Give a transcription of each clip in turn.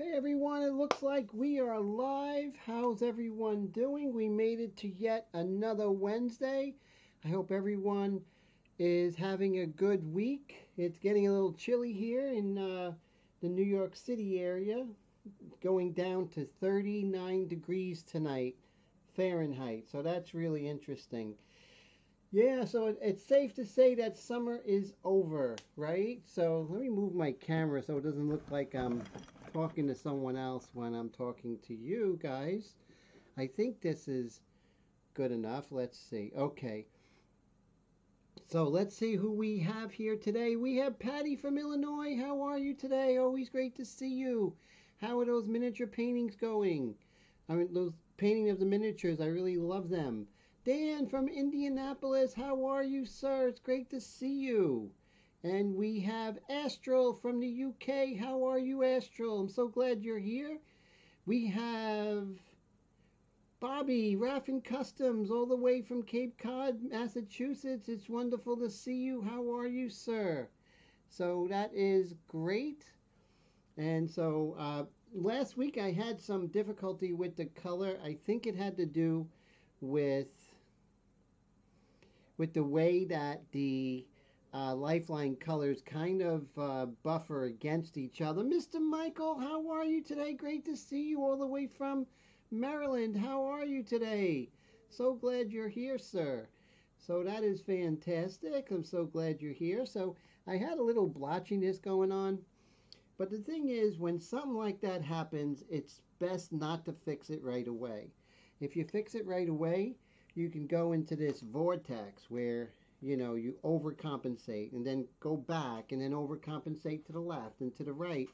Hey everyone, it looks like we are live. How's everyone doing? We made it to yet another Wednesday. I hope everyone is having a good week. It's getting a little chilly here in the New York City area, going down to 39 degrees tonight, Fahrenheit. So that's really interesting. Yeah, so it's safe to say that summer is over, right? So let me move my camera so it doesn't look like I'm talking to someone else when I'm talking to you guys. I think this is good enough. Let's see. Okay. So let's see who we have here today. We have Patty from Illinois. How are you today? Always great to see you. How are those miniature paintings going? I mean, those painting of the miniatures, I really love them. Dan from Indianapolis, how are you, sir? It's great to see you. And we have Astral from the UK. How are you, Astral? I'm so glad you're here. We have Bobby, Raffin Customs, all the way from Cape Cod, Massachusetts. It's wonderful to see you. How are you, sir? So that is great. And so last week I had some difficulty with the color. I think it had to do with the way that the Lifeline colors kind of buffer against each other. Mr. Michael, how are you today? Great to see you all the way from Maryland. How are you today? So glad you're here, sir. So that is fantastic. I'm so glad you're here. So I had a little blotchiness going on. But the thing is, when something like that happens, it's best not to fix it right away. If you fix it right away, you can go into this vortex where you overcompensate and then go back and then overcompensate to the left and to the right,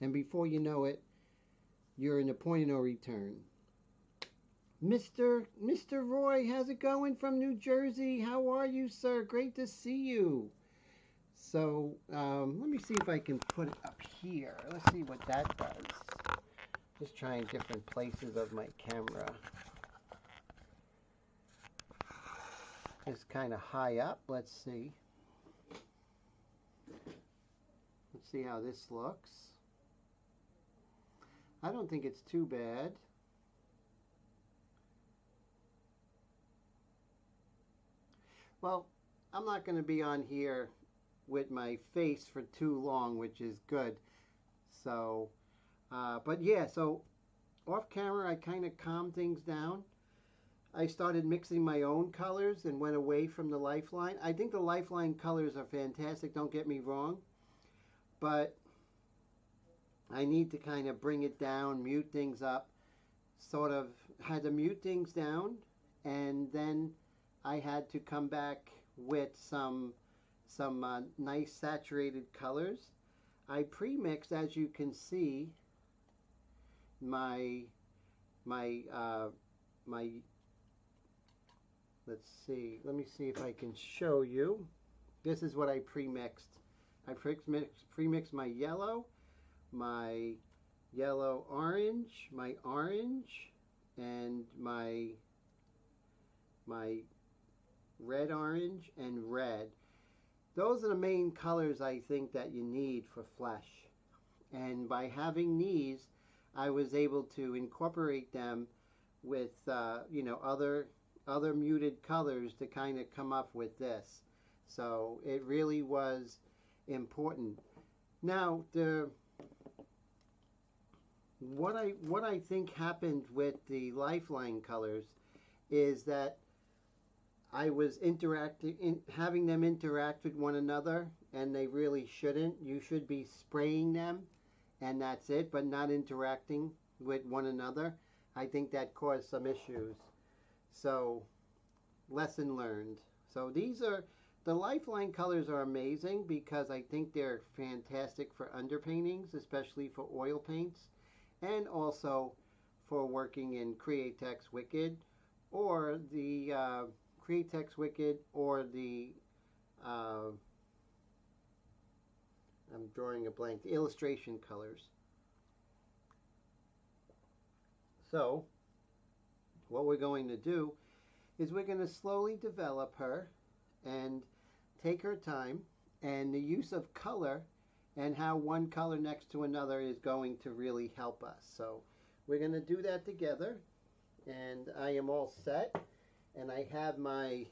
and before you know it, you're in a point of no return. Mr. Roy, how's it going from New Jersey? How are you, sir? Great to see you. So let me see if I can put it up here. Let's see what that does. Just trying different places of my camera. It's kind of high up. Let's see. Let's see how this looks. I don't think it's too bad. Well, I'm not going to be on here with my face for too long, which is good. So, but yeah, so off camera, I kind of calmed things down. I started mixing my own colors and went away from the Lifeline. I think the Lifeline colors are fantastic, don't get me wrong. But I need to kind of bring it down, mute things up. Sort of had to mute things down, and then I had to come back with some nice saturated colors. I pre-mixed, as you can see, my let's see. Let me see if I can show you. This is what I pre-mixed. I pre-mixed my yellow orange, my orange, and my red orange and red. Those are the main colors I think that you need for flesh. And by having these, I was able to incorporate them with other muted colors to kind of come up with this. So it really was important. Now, what I think happened with the Lifeline colors is that I was having them interact with one another, and they really shouldn't. You should be spraying them, and that's it, but not interacting with one another. I think that caused some issues. So, lesson learned. So the Lifeline colors are amazing because I think they're fantastic for underpaintings, especially for oil paints, and also for working in Createx Wicked or the Createx Wicked or the I'm drawing a blank, the illustration colors. So what we're going to do is we're going to slowly develop her and take her time, and the use of color and how one color next to another is going to really help us. So we're going to do that together, and I am all set, and I have my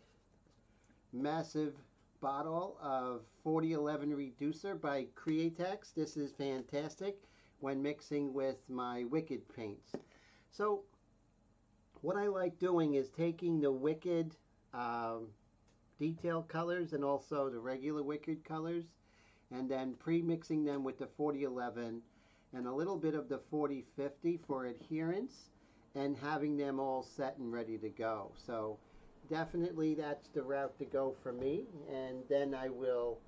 massive bottle of 4011 Reducer by Createx. This is fantastic when mixing with my Wicked paints. So what I like doing is taking the Wicked detail colors and also the regular Wicked colors, and then pre-mixing them with the 4011 and a little bit of the 4050 for adherence, and having them all set and ready to go. So definitely that's the route to go for me, and then I will,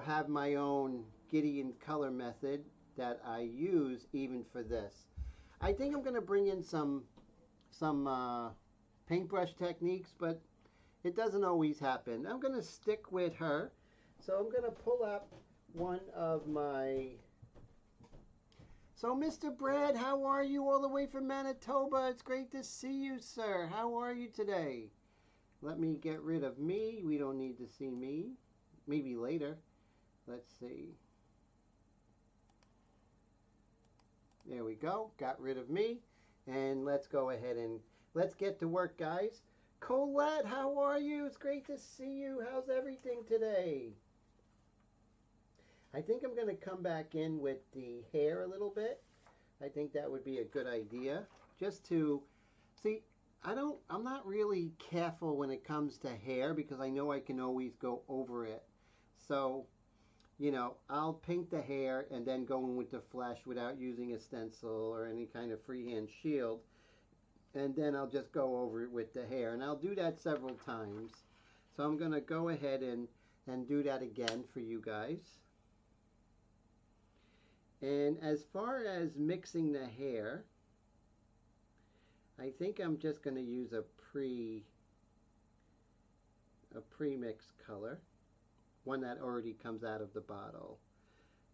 have my own Gideon color method that I use even for this. I think I'm going to bring in some paintbrush techniques, but it doesn't always happen. I'm going to stick with her. So I'm going to pull up one of my... So Mr. Brad, how are you all the way from Manitoba? It's great to see you, sir. How are you today? Let me get rid of me. We don't need to see me. Maybe later. Let's see. There we go. Got rid of me. And let's go ahead and let's get to work, guys. Colette, how are you? It's great to see you. How's everything today? I think I'm going to come back in with the hair a little bit. I think that would be a good idea. Just to see, I'm not really careful when it comes to hair because I know I can always go over it. So, I'll paint the hair and then go in with the flesh without using a stencil or any kind of freehand shield. And then I'll just go over it with the hair. And I'll do that several times. So I'm going to go ahead and do that again for you guys. And as far as mixing the hair, I think I'm just going to use a pre-mixed color, one that already comes out of the bottle.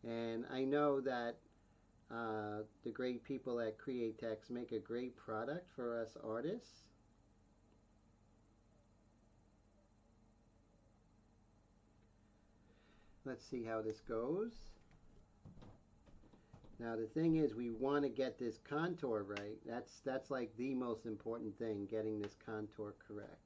And I know that the great people at Createx make a great product for us artists. Let's see how this goes. Now the thing is, we want to get this contour right. That's like the most important thing, getting this contour correct.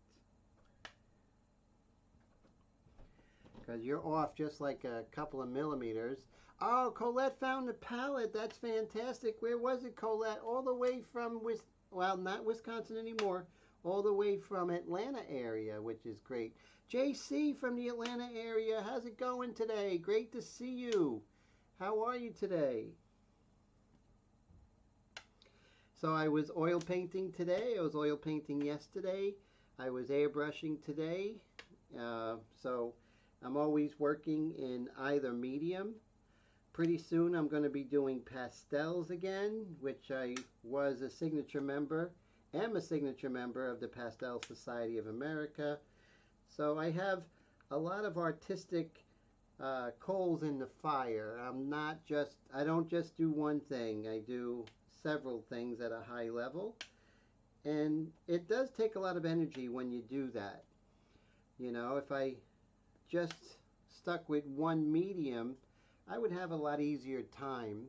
Because you're off just like a couple of millimeters. Oh, Colette found the palette. That's fantastic. Where was it, Colette? All the way from, well, not Wisconsin anymore. All the way from Atlanta area, which is great. JC from the Atlanta area. How's it going today? Great to see you. How are you today? So I was oil painting today. I was oil painting yesterday. I was airbrushing today. So I'm always working in either medium. Pretty soon I'm going to be doing pastels again, which I was a signature member, am a signature member of the Pastel Society of America. So I have a lot of artistic coals in the fire. I don't just do one thing. I do several things at a high level. And it does take a lot of energy when you do that. If I just stuck with one medium, I would have a lot easier time,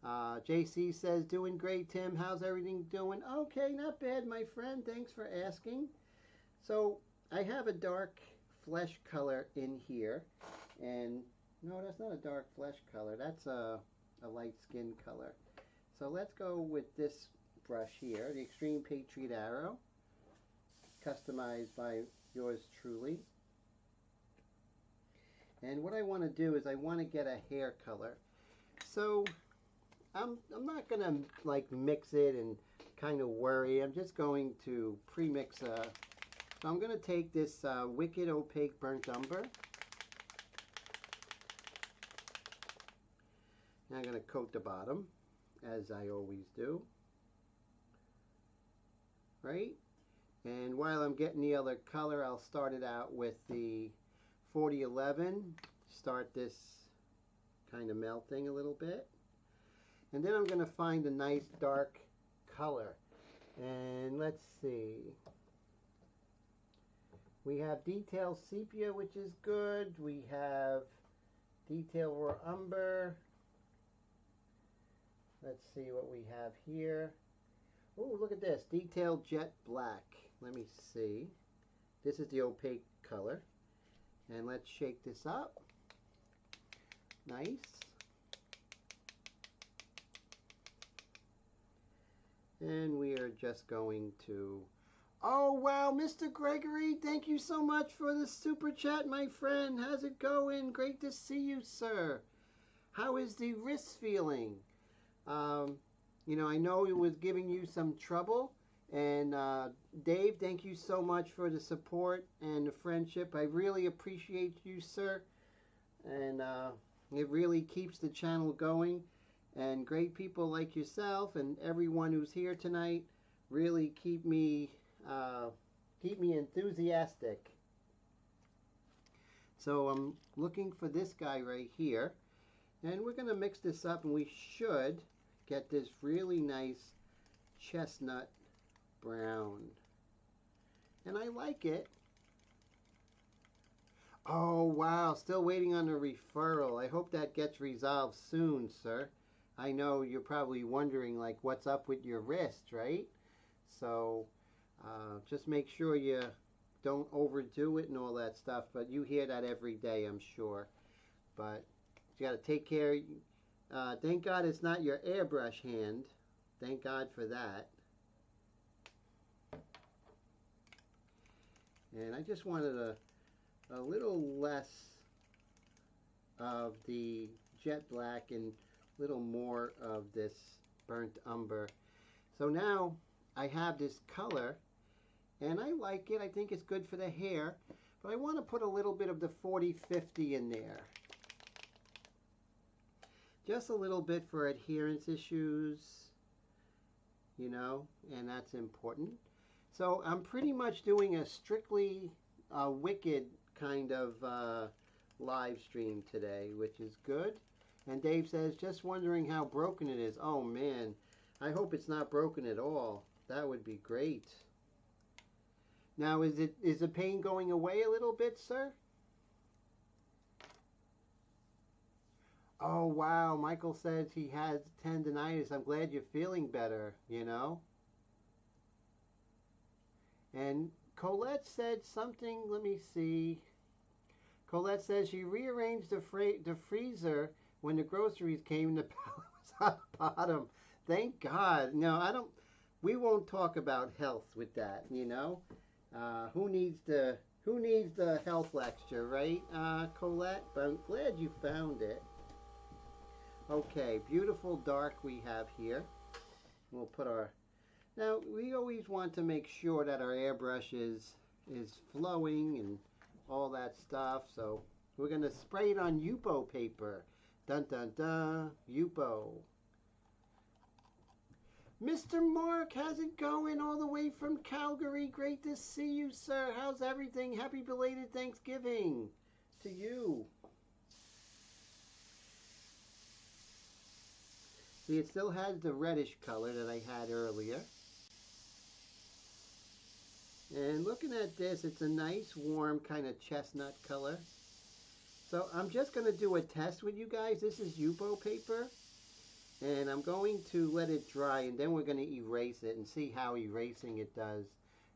JC says, doing great, Tim. How's everything doing? Okay, not bad, my friend. Thanks for asking. So I have a dark flesh color in here. And no, that's not a dark flesh color. That's a light skin color. So let's go with this brush here, the Extreme Patriot Arrow, customized by yours truly. And what I want to do is I want to get a hair color. So I'm not going to like mix it and kind of worry. I'm just going to pre-mix so I'm going to take this Wicked Opaque Burnt Umber. And I'm going to coat the bottom, as I always do. Right? And while I'm getting the other color, I'll start it out with the 4011. Start this kind of melting a little bit. And then I'm going to find a nice dark color. And let's see. We have Detail Sepia, which is good. We have Detail Raw Umber. Let's see what we have here. Oh, look at this. Detail Jet Black. Let me see. This is the opaque color. And let's shake this up. Nice. And we are just going to... Oh, wow, Mr. Gregory, thank you so much for the super chat, my friend. How's it going? Great to see you, sir. How is the wrist feeling? You know, I know it was giving you some trouble. And Dave, thank you so much for the support and the friendship. I really appreciate you, sir. And it really keeps the channel going. And great people like yourself and everyone who's here tonight really keep me enthusiastic. So I'm looking for this guy right here. And we're going to mix this up, and we should get this really nice chestnut brown. And I like it. Oh, wow. Still waiting on a referral. I hope that gets resolved soon, sir. I know you're probably wondering, like, what's up with your wrist, right? So just make sure you don't overdo it and all that stuff. But you hear that every day, I'm sure. But you got to take care. Thank God it's not your airbrush hand. Thank God for that. And I just wanted a little less of the jet black and a little more of this burnt umber. So now I have this color, and I like it. I think it's good for the hair, but I want to put a little bit of the 40/50 in there. Just a little bit for adherence issues, you know, and that's important. So I'm pretty much doing a strictly Wicked kind of live stream today, which is good. And Dave says, just wondering how broken it is. Oh man, I hope it's not broken at all. That would be great. Now, is the pain going away a little bit, sir? Oh wow, Michael says he has tendonitis. I'm glad you're feeling better, you know. And Colette said something, let me see. Colette says she rearranged the freezer when the groceries came and the pallet was on the bottom. Thank God. No, we won't talk about health with that, you know. Who needs the health lecture, right, Colette? But I'm glad you found it. Okay, beautiful dark we have here. We'll put our... Now, we always want to make sure that our airbrush is flowing and all that stuff. So we're going to spray it on Yupo paper. Dun dun dun, Yupo. Mr. Mark, how's it going all the way from Calgary? Great to see you, sir. How's everything? Happy belated Thanksgiving to you. See, it still has the reddish color that I had earlier. And looking at this, it's a nice, warm, kind of chestnut color. So I'm just going to do a test with you guys. This is Yupo paper. And I'm going to let it dry, and then we're going to erase it and see how erasing it does.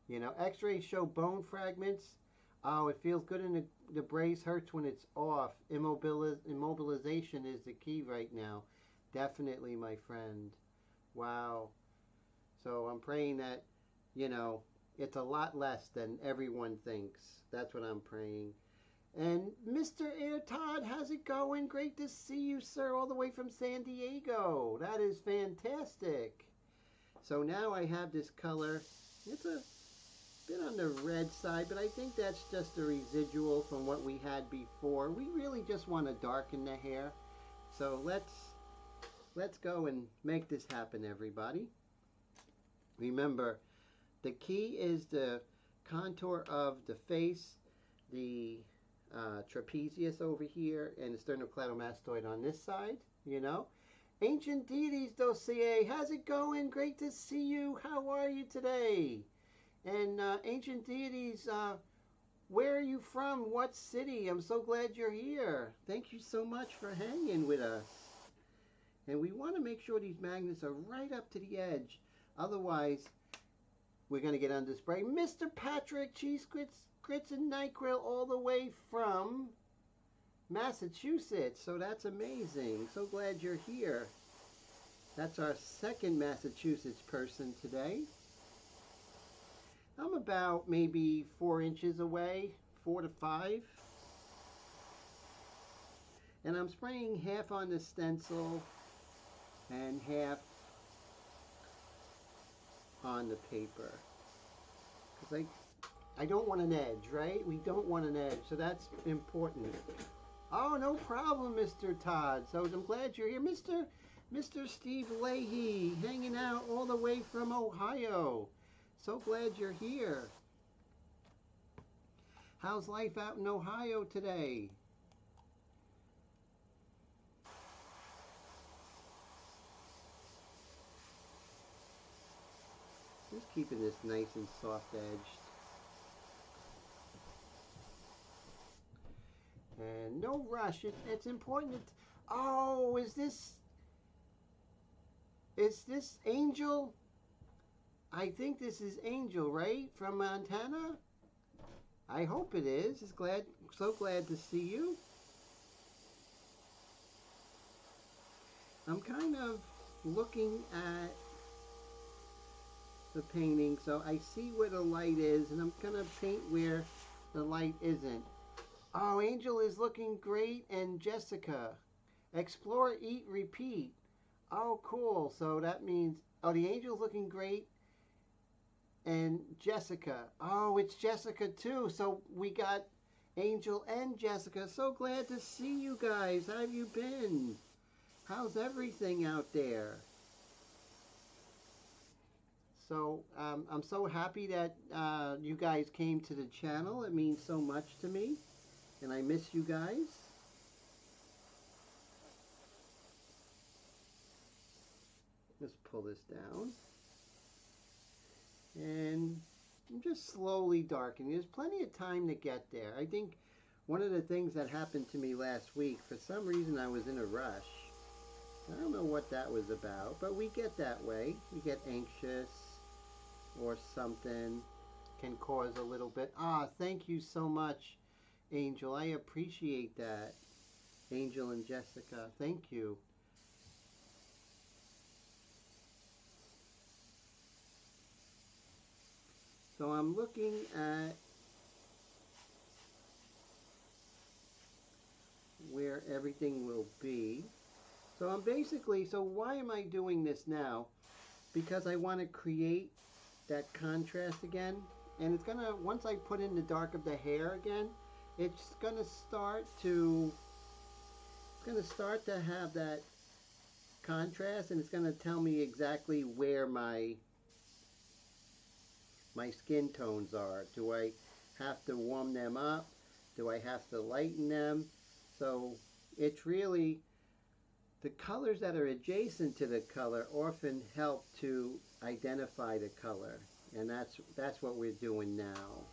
You know, x-rays show bone fragments. Oh, it feels good in the brace. Hurts when it's off. Immobilization is the key right now. Definitely, my friend. Wow. So I'm praying that, you know, it's a lot less than everyone thinks. That's what I'm praying. And Mr. Air Todd, how's it going? Great to see you, sir, all the way from San Diego. That is fantastic. So now I have this color. It's a bit on the red side, but I think that's just a residual from what we had before. We really just want to darken the hair. So let's go and make this happen, everybody. Remember, the key is the contour of the face, the trapezius over here, and the sternocleidomastoid on this side, you know. Ancient Deities Dossier, how's it going? Great to see you. How are you today? And Ancient Deities, Where are you from? What city? I'm so glad you're here. Thank you so much for hanging with us. And we want to make sure these magnets are right up to the edge. Otherwise, we're going to get under spray. Mr. Patrick, cheese grits and NyQuil all the way from Massachusetts. So that's amazing. So glad you're here. That's our second Massachusetts person today. I'm about maybe 4 inches away, 4 to 5. And I'm spraying half on the stencil and half on the paper. Because I don't want an edge, right? We don't want an edge, so that's important. Oh, no problem, Mr. Todd. So I'm glad you're here. Mr. Steve Leahy, hanging out all the way from Ohio. So glad you're here. How's life out in Ohio today? Just keeping this nice and soft edged. And no rush. It's important to... Oh, is this Angel? I think this is Angel, right? From Montana? I hope it is. So glad to see you. I'm kind of looking at the painting, so I see where the light is, and I'm gonna paint where the light isn't. Oh, Angel is looking great, and Jessica. Explore, eat, repeat. Oh, cool. So that means, oh, the Angel's looking great, and Jessica. Oh, it's Jessica too. So we got Angel and Jessica. So glad to see you guys. How have you been? How's everything out there? So I'm so happy that you guys came to the channel. It means so much to me, and I miss you guys. Let's pull this down. And I'm just slowly darkening. There's plenty of time to get there. I think one of the things that happened to me last week, for some reason I was in a rush. I don't know what that was about, but we get that way. We get anxious or something can cause a little bit. Ah, thank you so much, Angel. I appreciate that. Angel and Jessica, thank you. So I'm looking at where everything will be. So I'm basically, so why am I doing this now? Because I want to create that contrast again. And it's gonna, once I put in the dark of the hair again, it's gonna start to have that contrast, and it's gonna tell me exactly where my skin tones are. Do I have to warm them up? Do I have to lighten them? So it's really, the colors that are adjacent to the color often help to identify the color. And that's what we're doing now.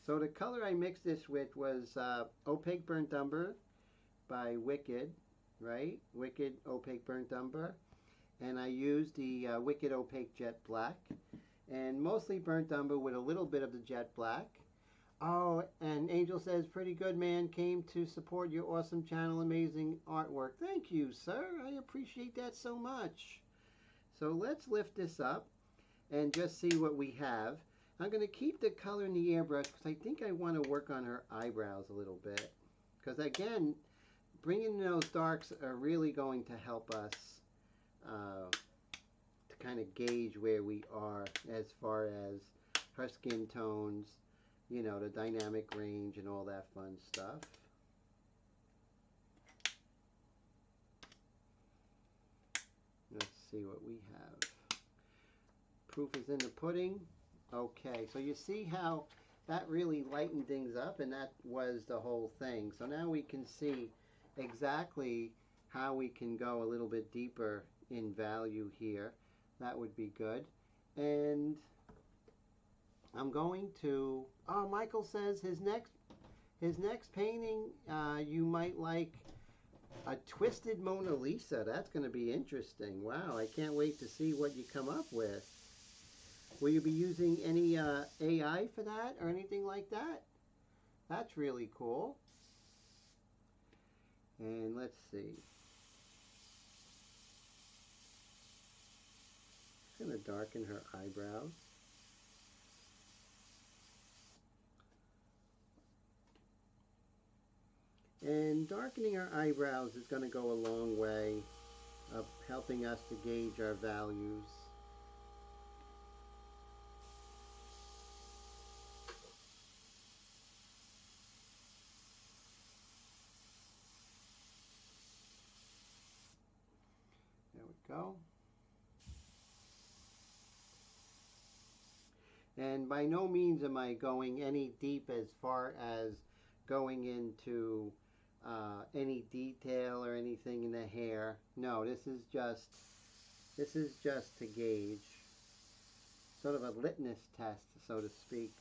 So the color I mixed this with was Opaque Burnt Umber by Wicked, right? Wicked Opaque Burnt Umber. And I used the Wicked Opaque Jet Black. And mostly burnt umber with a little bit of the jet black. Oh, and Angel says, pretty good, man. Came to support your awesome channel. Amazing artwork. Thank you, sir. I appreciate that so much. So let's lift this up and just see what we have. I'm going to keep the color in the airbrush because I think I want to work on her eyebrows a little bit. Because again, bringing in those darks are really going to help us to kind of gauge where we are as far as her skin tones, you know, the dynamic range and all that fun stuff. Let's see what we have. Proof is in the pudding. Okay, so you see how that really lightened things up, and that was the whole thing. So now we can see exactly how we can go a little bit deeper in value here. That would be good. And I'm going to, oh, Michael says his next painting, you might like a twisted Mona Lisa. That's going to be interesting. Wow, I can't wait to see what you come up with. Will you be using any AI for that or anything like that? That's really cool. And let's see. I'm going to darken her eyebrows. And darkening our eyebrows is going to go a long way of helping us to gauge our values. There we go. And by no means am I going any deep as far as going into any detail or anything in the hair. No, this is just to gauge, sort of a litmus test, so to speak.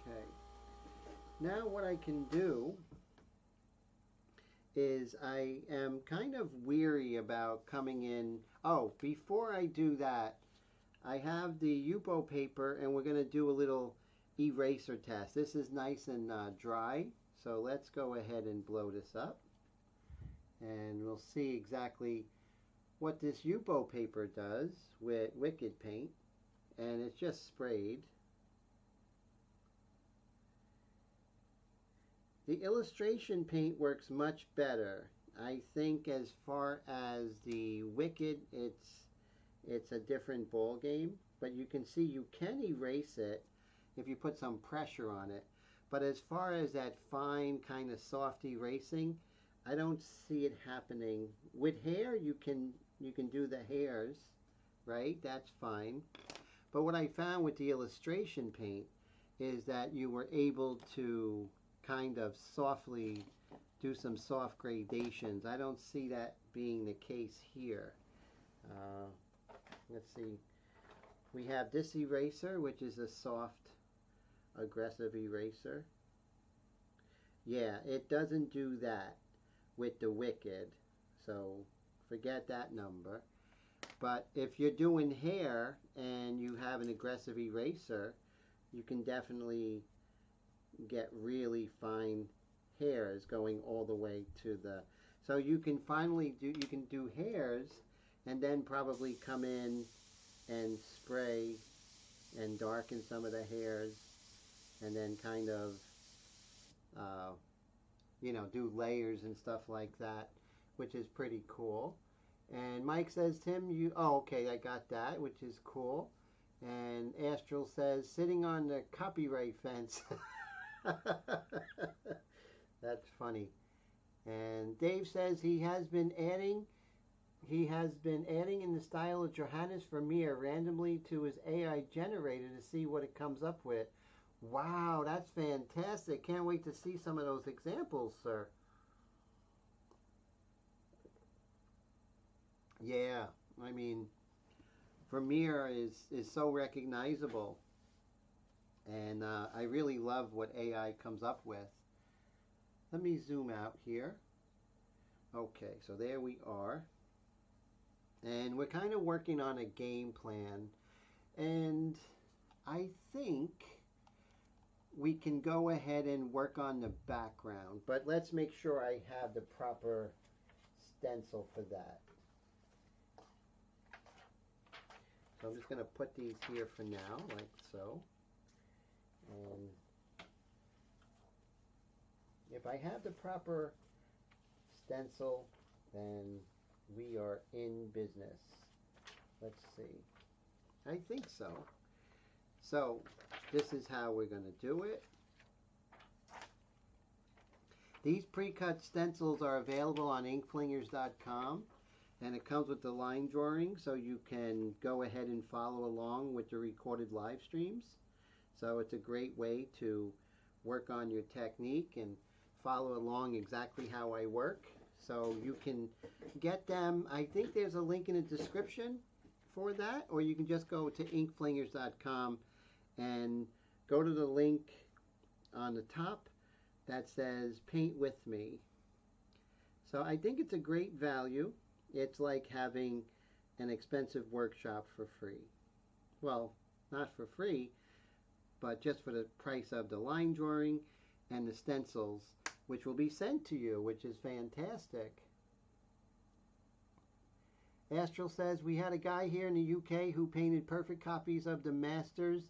Okay. Now what I can do is I am kind of weary about coming in. Oh, before I do that, I have the Yupo paper and we're going to do a little eraser test. This is nice and dry, so let's go ahead and blow this up and we'll see exactly what this Yupo paper does with Wicked paint, and it's just sprayed. The illustration paint works much better. I think as far as the Wicked, it's a different ball game, but you can see you can erase it if you put some pressure on it. But as far as that fine kind of soft erasing, I don't see it happening. With hair, you can do the hairs, right? That's fine. But what I found with the illustration paint is that you were able to kind of softly do some soft gradations. I don't see that being the case here. Let's see. We have this eraser, which is a soft, aggressive eraser. Yeah, it doesn't do that with the Wicked, so forget that number. But if you're doing hair and you have an aggressive eraser, you can definitely get really fine hairs going all the way to the, so you can do hairs and then probably come in and spray and darken some of the hairs and then kind of do layers and stuff like that, which is pretty cool. And Mike says, Tim, okay, I got that, which is cool. And Astral says, sitting on the copyright fence. That's funny. And Dave says he has been adding in the style of Johannes Vermeer randomly to his AI generator to see what it comes up with. Wow, that's fantastic. Can't wait to see some of those examples, sir. Yeah, I mean, Vermeer is so recognizable. And I really love what AI comes up with. Let me zoom out here. Okay, so there we are. And we're kind of working on a game plan. And I think we can go ahead and work on the background. But let's make sure I have the proper stencil for that. So I'm just going to put these here for now, like so. And if I have the proper stencil, then we are in business. Let's see. I think so. So this is how we're going to do it. These pre-cut stencils are available on inkflingers.com. And it comes with the line drawing, so you can go ahead and follow along with the recorded live streams. So it's a great way to work on your technique and follow along exactly how I work. So you can get them. I think there's a link in the description for that, or you can just go to inkflingers.com and go to the link on the top that says Paint With Me. So I think it's a great value. It's like having an expensive workshop for free. Well, not for free, but just for the price of the line drawing and the stencils, which will be sent to you, which is fantastic. Astral says, we had a guy here in the UK who painted perfect copies of the Masters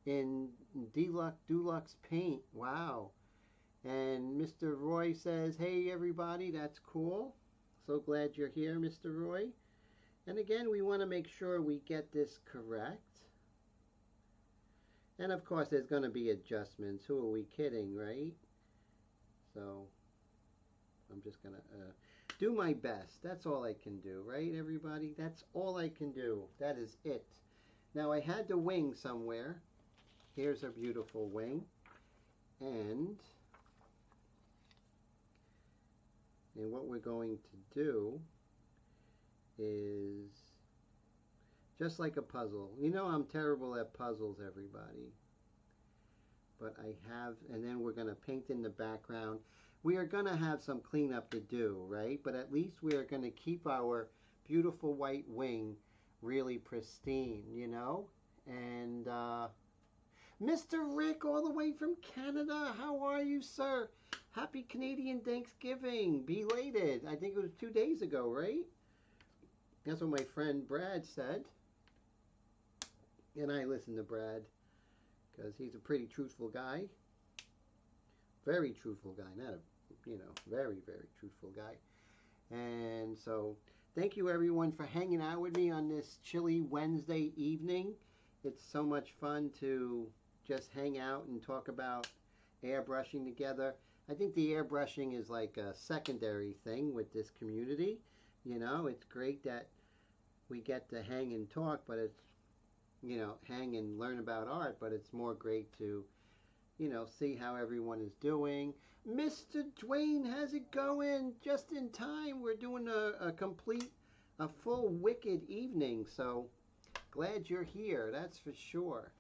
in Deluxe paint. Wow. And Mr. Roy says, hey everybody, that's cool. So glad you're here, Mr. Roy. And again, we want to make sure we get this correct. And of course, there's going to be adjustments. Who are we kidding, right? So I'm just going to do my best. That's all I can do, right, everybody? That's all I can do. That is it. Now, I had the wing somewhere. Here's a beautiful wing. And what we're going to do is just like a puzzle. You know I'm terrible at puzzles, everybody. But I have, and then we're going to paint in the background. We are going to have some cleanup to do, right? But at least we are going to keep our beautiful white wing really pristine, you know? And Mr. Rick, all the way from Canada, how are you, sir? Happy Canadian Thanksgiving, belated. I think it was 2 days ago, right? That's what my friend Brad said. And I listen to Brad because he's a pretty truthful guy. Very truthful guy, not a, very, very truthful guy. And so thank you everyone for hanging out with me on this chilly Wednesday evening. It's so much fun to just hang out and talk about airbrushing together. I think the airbrushing is like a secondary thing with this community. You know, it's great that we get to hang and talk, but it's, hang and learn about art, but it's more great to, see how everyone is doing. Mr. Dwayne, how's it going? Just in time. We're doing a full Wicked evening, so glad you're here, that's for sure.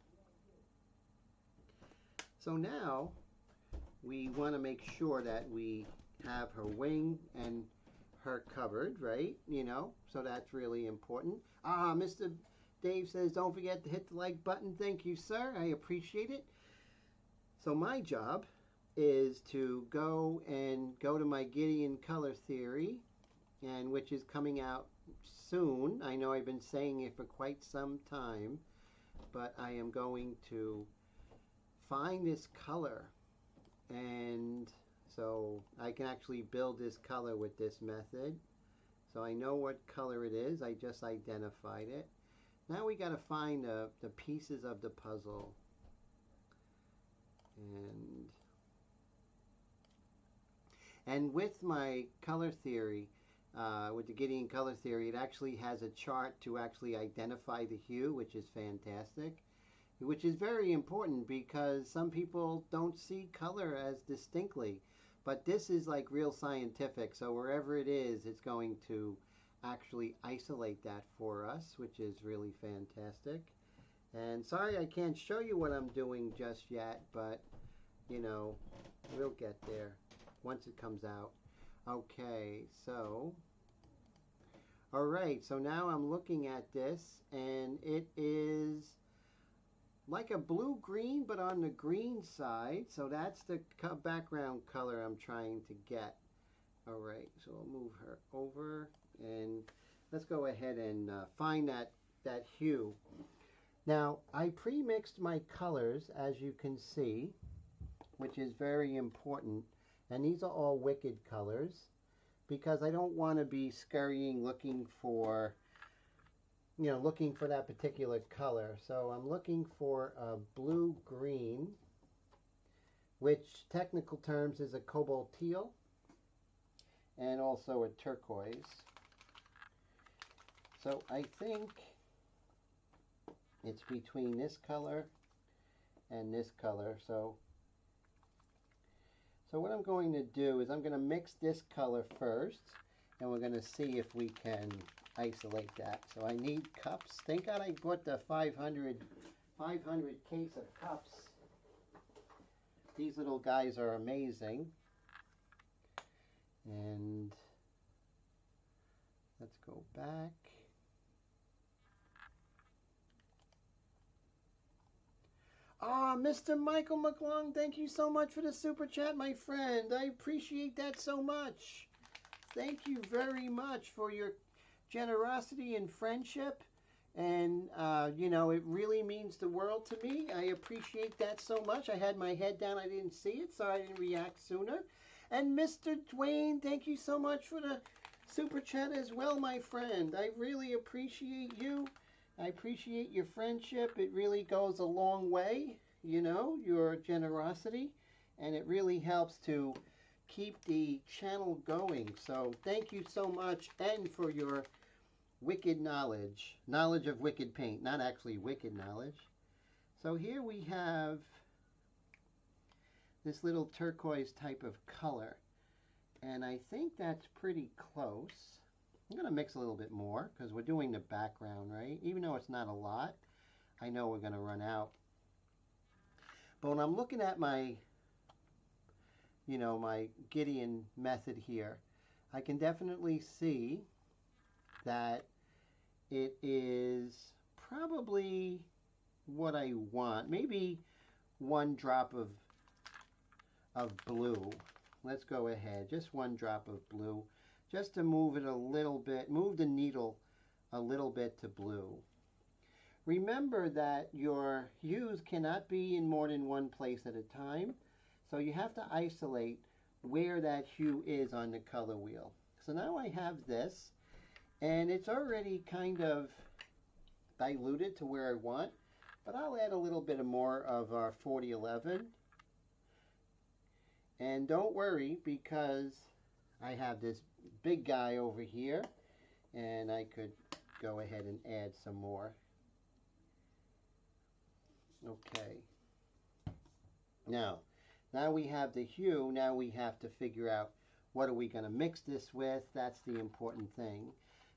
So now we want to make sure that we have her wing and her covered, right? So that's really important. Mr. Dave says, don't forget to hit the like button. Thank you, sir. I appreciate it. So my job is to go to my Gideon color theory, and which is coming out soon. I know I've been saying it for quite some time, but I am going to find this color, and so I can actually build this color with this method. So I know what color it is. I just identified it. Now we got to find the pieces of the puzzle. And with my color theory, with the Gideon color theory, it actually has a chart to actually identify the hue, which is fantastic. Which is very important because some people don't see color as distinctly. But this is like real scientific, so wherever it is, it's going to actually isolate that for us, which is really fantastic. And sorry I can't show you what I'm doing just yet, but, we'll get there once it comes out. Okay, so, alright, so now I'm looking at this, and it is like a blue-green, but on the green side. So that's the background color I'm trying to get. All right, so I'll move her over, and let's go ahead and find that hue. Now, I pre-mixed my colors, as you can see, which is very important. And these are all Wicked colors, because I don't want to be scurrying looking for that particular color. So I'm looking for a blue-green, which technical terms is a cobalt teal, and also a turquoise. So I think it's between this color and this color. So what I'm going to do is I'm going to mix this color first, and we're going to see if we can isolate that. So I need cups. Thank God I bought the 500 case of cups. These little guys are amazing. And let's go back. Ah, Mr. Michael McClung, thank you so much for the super chat, my friend. I appreciate that so much. Thank you very much for your generosity and friendship. And, you know, it really means the world to me. I appreciate that so much. I had my head down. I didn't see it, so I didn't react sooner. And Mr. Dwayne, thank you so much for the super chat as well, my friend. I really appreciate you. I appreciate your friendship. It really goes a long way, you know, your generosity. And it really helps to keep the channel going. So thank you so much. And for your wicked knowledge of wicked paint, not actually wicked knowledge. So here we have this little turquoise type of color, and I think that's pretty close. I'm going to mix a little bit more because we're doing the background, right? Even though it's not a lot, I know we're going to run out. But when I'm looking at my, you know, my Gideon method here, I can definitely see that it is probably what I want. Maybe one drop of blue. Let's go ahead. Just one drop of blue. Just to move it a little bit, move the needle a little bit to blue. Remember that your hues cannot be in more than one place at a time. So you have to isolate where that hue is on the color wheel. So now I have this, and it's already kind of diluted to where I want, but I'll add a little bit more of our 4011. And don't worry, because I have this big guy over here, and I could go ahead and add some more. Okay. Now we have the hue. Now we have to figure out what are we going to mix this with. That's the important thing.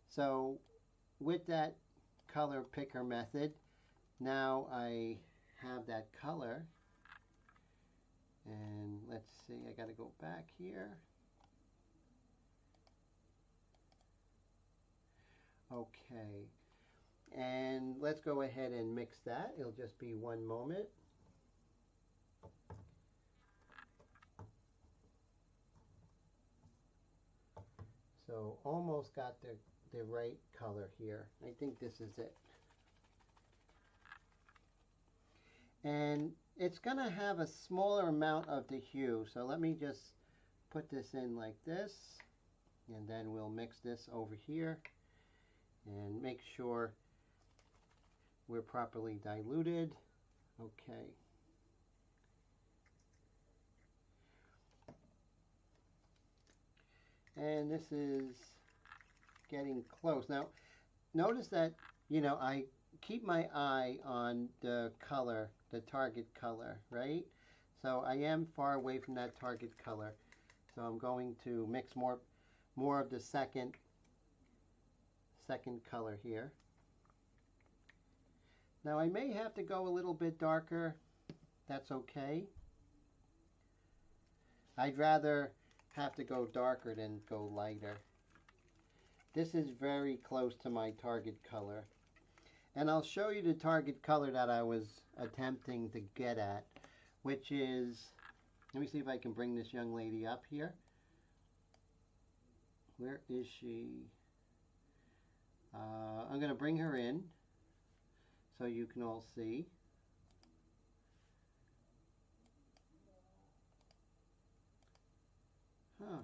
So with that color picker method, now I have that color. And let's see, I got to go back here. Okay. And let's go ahead and mix that. It'll just be one moment. So almost got the right color here. I think this is it. And it's going to have a smaller amount of the hue. So let me just put this in like this. And then we'll mix this over here. And make sure we're properly diluted. Okay. And this is getting close. Now, notice that, you know, I keep my eye on the color, the target color, right? So I am far away from that target color. So I'm going to mix more of the second color here. Now I may have to go a little bit darker. That's okay. I'd rather have to go darker than go lighter. This is very close to my target color. And I'll show you the target color that I was attempting to get at, which is, let me see if I can bring this young lady up here. Where is she? I'm going to bring her in so you can all see. Huh.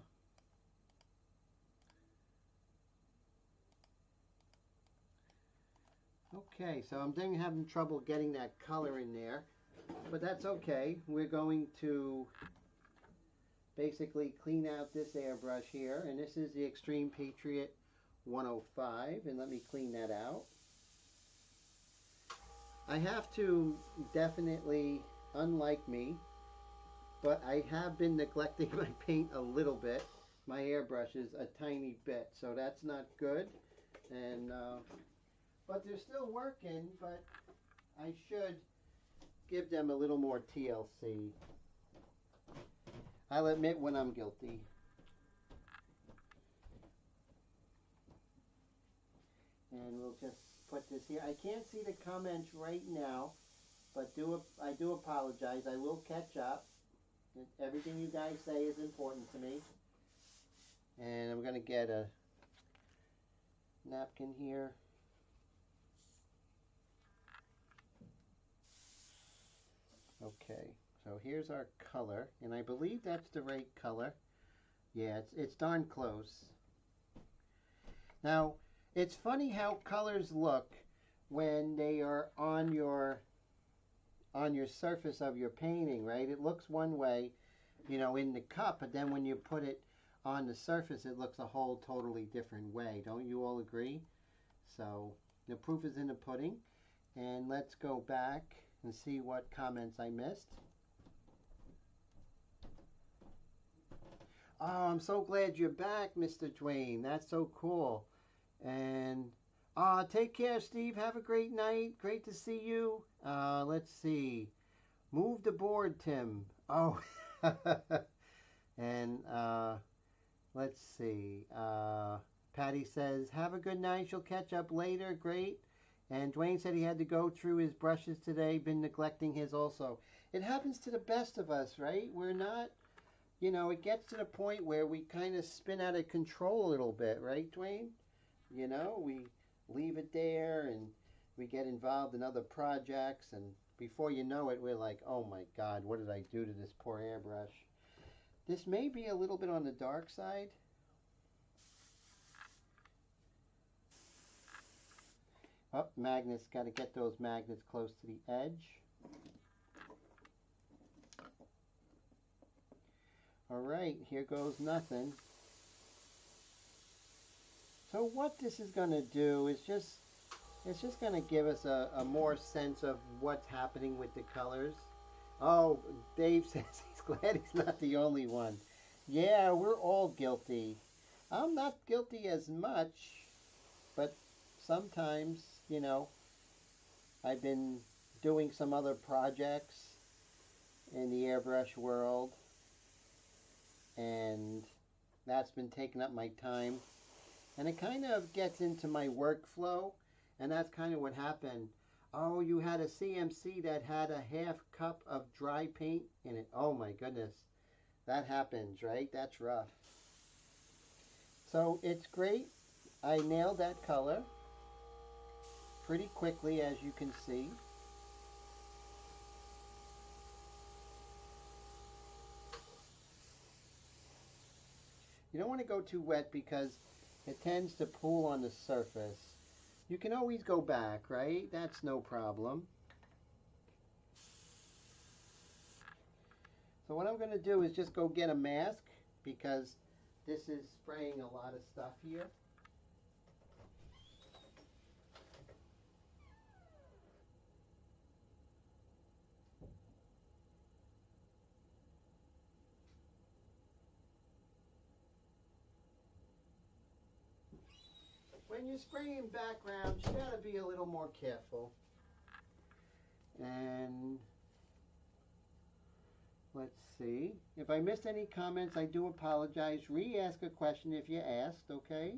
Okay, so I'm having trouble getting that color in there, but that's okay. We're going to basically clean out this airbrush here, and this is the Extreme Patriot 105, and let me clean that out. I have to definitely, unlike me, but I have been neglecting my paint a little bit, my airbrushes a tiny bit, so that's not good. And but they're still working, but I should give them a little more TLC. I'll admit when I'm guilty. And we'll just put this here. I can't see the comments right now, but I do apologize. I will catch up. Everything you guys say is important to me. And I'm going to get a napkin here. Okay, so here's our color, and I believe that's the right color. Yeah, it's darn close. Now, it's funny how colors look when they are on your surface of your painting, right? It looks one way, you know, in the cup, but then when you put it on the surface, it looks a whole totally different way. Don't you all agree? So the proof is in the pudding. And let's go back and see what comments I missed. Oh, I'm so glad you're back, Mr. Dwayne. That's so cool. And take care, Steve. Have a great night. Great to see you. Let's see. Move the board, Tim. Oh. And let's see. Patty says, have a good night. She'll catch up later. Great. And Dwayne said he had to go through his brushes today. Been neglecting his also. It happens to the best of us, right? We're not, you know, it gets to the point where we kind of spin out of control a little bit, right, Dwayne? You know, we leave it there and we get involved in other projects, and before you know it, we're like, oh my God, what did I do to this poor airbrush? This may be a little bit on the dark side. Oh, magnets, got to get those magnets close to the edge. All right, here goes nothing. So what this is going to do is it's just going to give us a more sense of what's happening with the colors. Oh, Dave says he's glad he's not the only one. Yeah, we're all guilty. I'm not guilty as much, but sometimes, you know, I've been doing some other projects in the airbrush world, and that's been taking up my time. And it kind of gets into my workflow, and that's kind of what happened. Oh, you had a CMC that had a half cup of dry paint in it. Oh my goodness. That happens, right? That's rough. So it's great. I nailed that color pretty quickly, as you can see. You don't want to go too wet because it tends to pool on the surface. You can always go back, right? That's no problem. So what I'm going to do is just go get a mask, because this is spraying a lot of stuff here. When you're spraying backgrounds, you got to be a little more careful. And let's see. If I missed any comments, I do apologize. Re-ask a question if you asked, okay?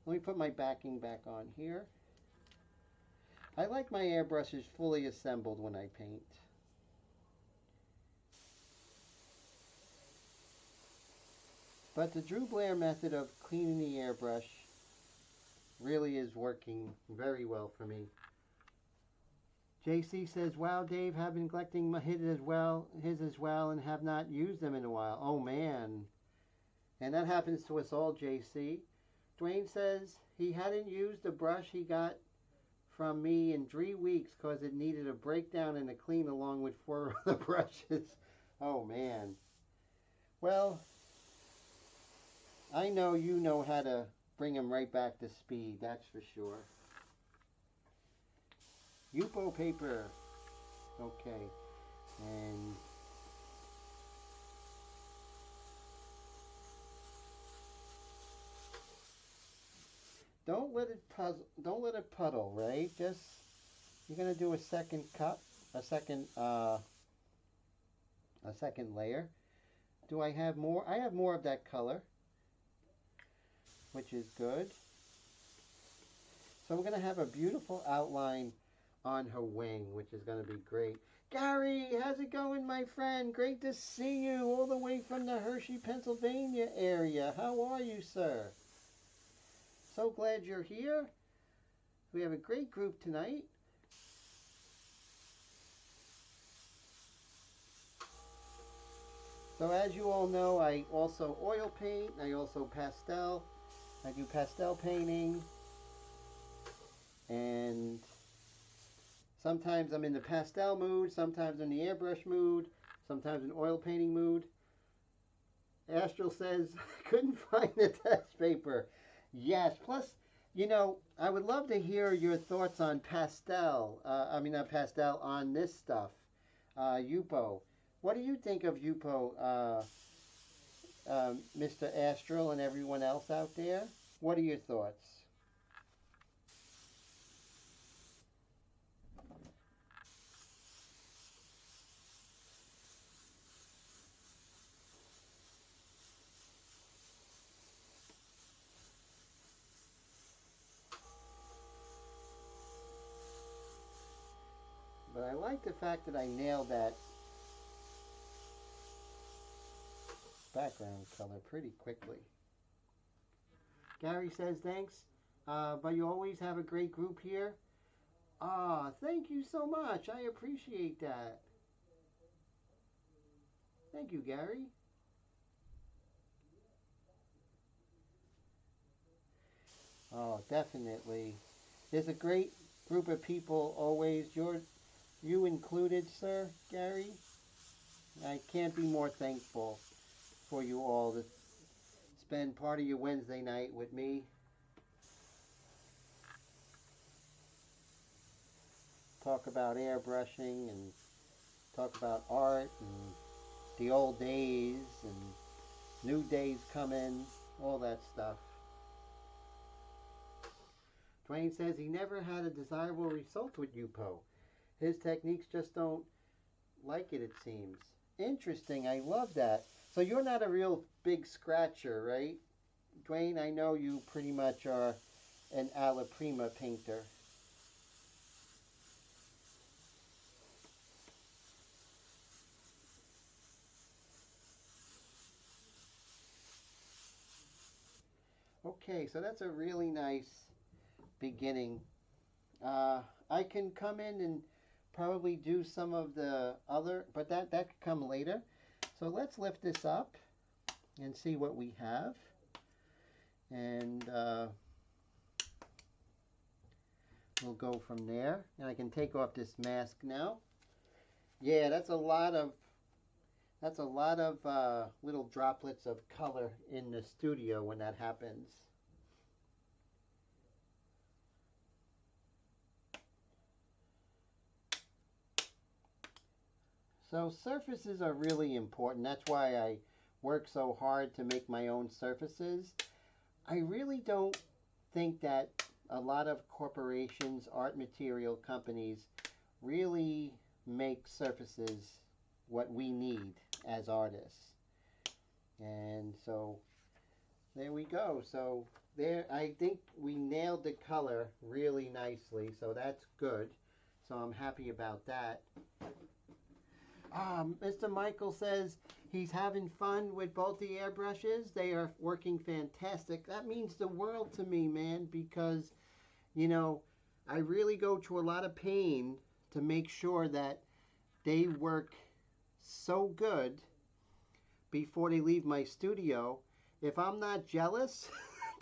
Let me put my backing back on here. I like my airbrushes fully assembled when I paint. But the Drew Blair method of cleaning the airbrush really is working very well for me. JC says, wow, Dave, have been neglecting his as well, and have not used them in a while. Oh, man. And that happens to us all, JC. Dwayne says he hadn't used the brush he got from me in 3 weeks because it needed a breakdown and a clean along with 4 other brushes. Oh, man. Well, I know you know how to bring him right back to speed, that's for sure. Yupo paper. Okay. And don't let it puzzle. Don't let it puddle, right? Just you're gonna do a second cup, a second layer. Do I have more? I have more of that color, which is good. So we're gonna have a beautiful outline on her wing, which is gonna be great. Gary, how's it going, my friend? Great to see you all the way from the Hershey, Pennsylvania area. How are you, sir? So glad you're here. We have a great group tonight. So as you all know, I also oil paint, I also pastel. I do pastel painting, and sometimes I'm in the pastel mood, sometimes in the airbrush mood, sometimes in oil painting mood. Astral says, I couldn't find the test paper. Yes, plus, you know, I would love to hear your thoughts on pastel. Not pastel, on this stuff, Yupo. What do you think of Yupo, Mr. Astral and everyone else out there? What are your thoughts? But I like the fact that I nailed that background color pretty quickly. Gary says thanks, but you always have a great group here. Ah, thank you so much. I appreciate that. Thank you, Gary. Oh, definitely. There's a great group of people always. You included, sir, Gary. I can't be more thankful for you all to spend part of your Wednesday night with me. Talk about airbrushing and talk about art and the old days and new days coming, all that stuff. Dwayne says he never had a desirable result with Yupo. His techniques just don't like it seems. Interesting, I love that. So you're not a real big scratcher, right? Dwayne, I know you pretty much are an alla prima painter. Okay, so that's a really nice beginning. I can come in and probably do some of the other, but that could come later. So let's lift this up and see what we have. And we'll go from there. And I can take off this mask now. Yeah, that's a lot of little droplets of color in the studio when that happens. So surfaces are really important. That's why I work so hard to make my own surfaces. I really don't think that a lot of corporations, art material companies, really make surfaces what we need as artists. And so there we go. So there, I think we nailed the color really nicely, so that's good. So I'm happy about that. Mr. Michael says he's having fun with both the airbrushes. They are working fantastic. That means the world to me, man, because, you know, I really go to a lot of pain to make sure that they work so good before they leave my studio. If I'm not jealous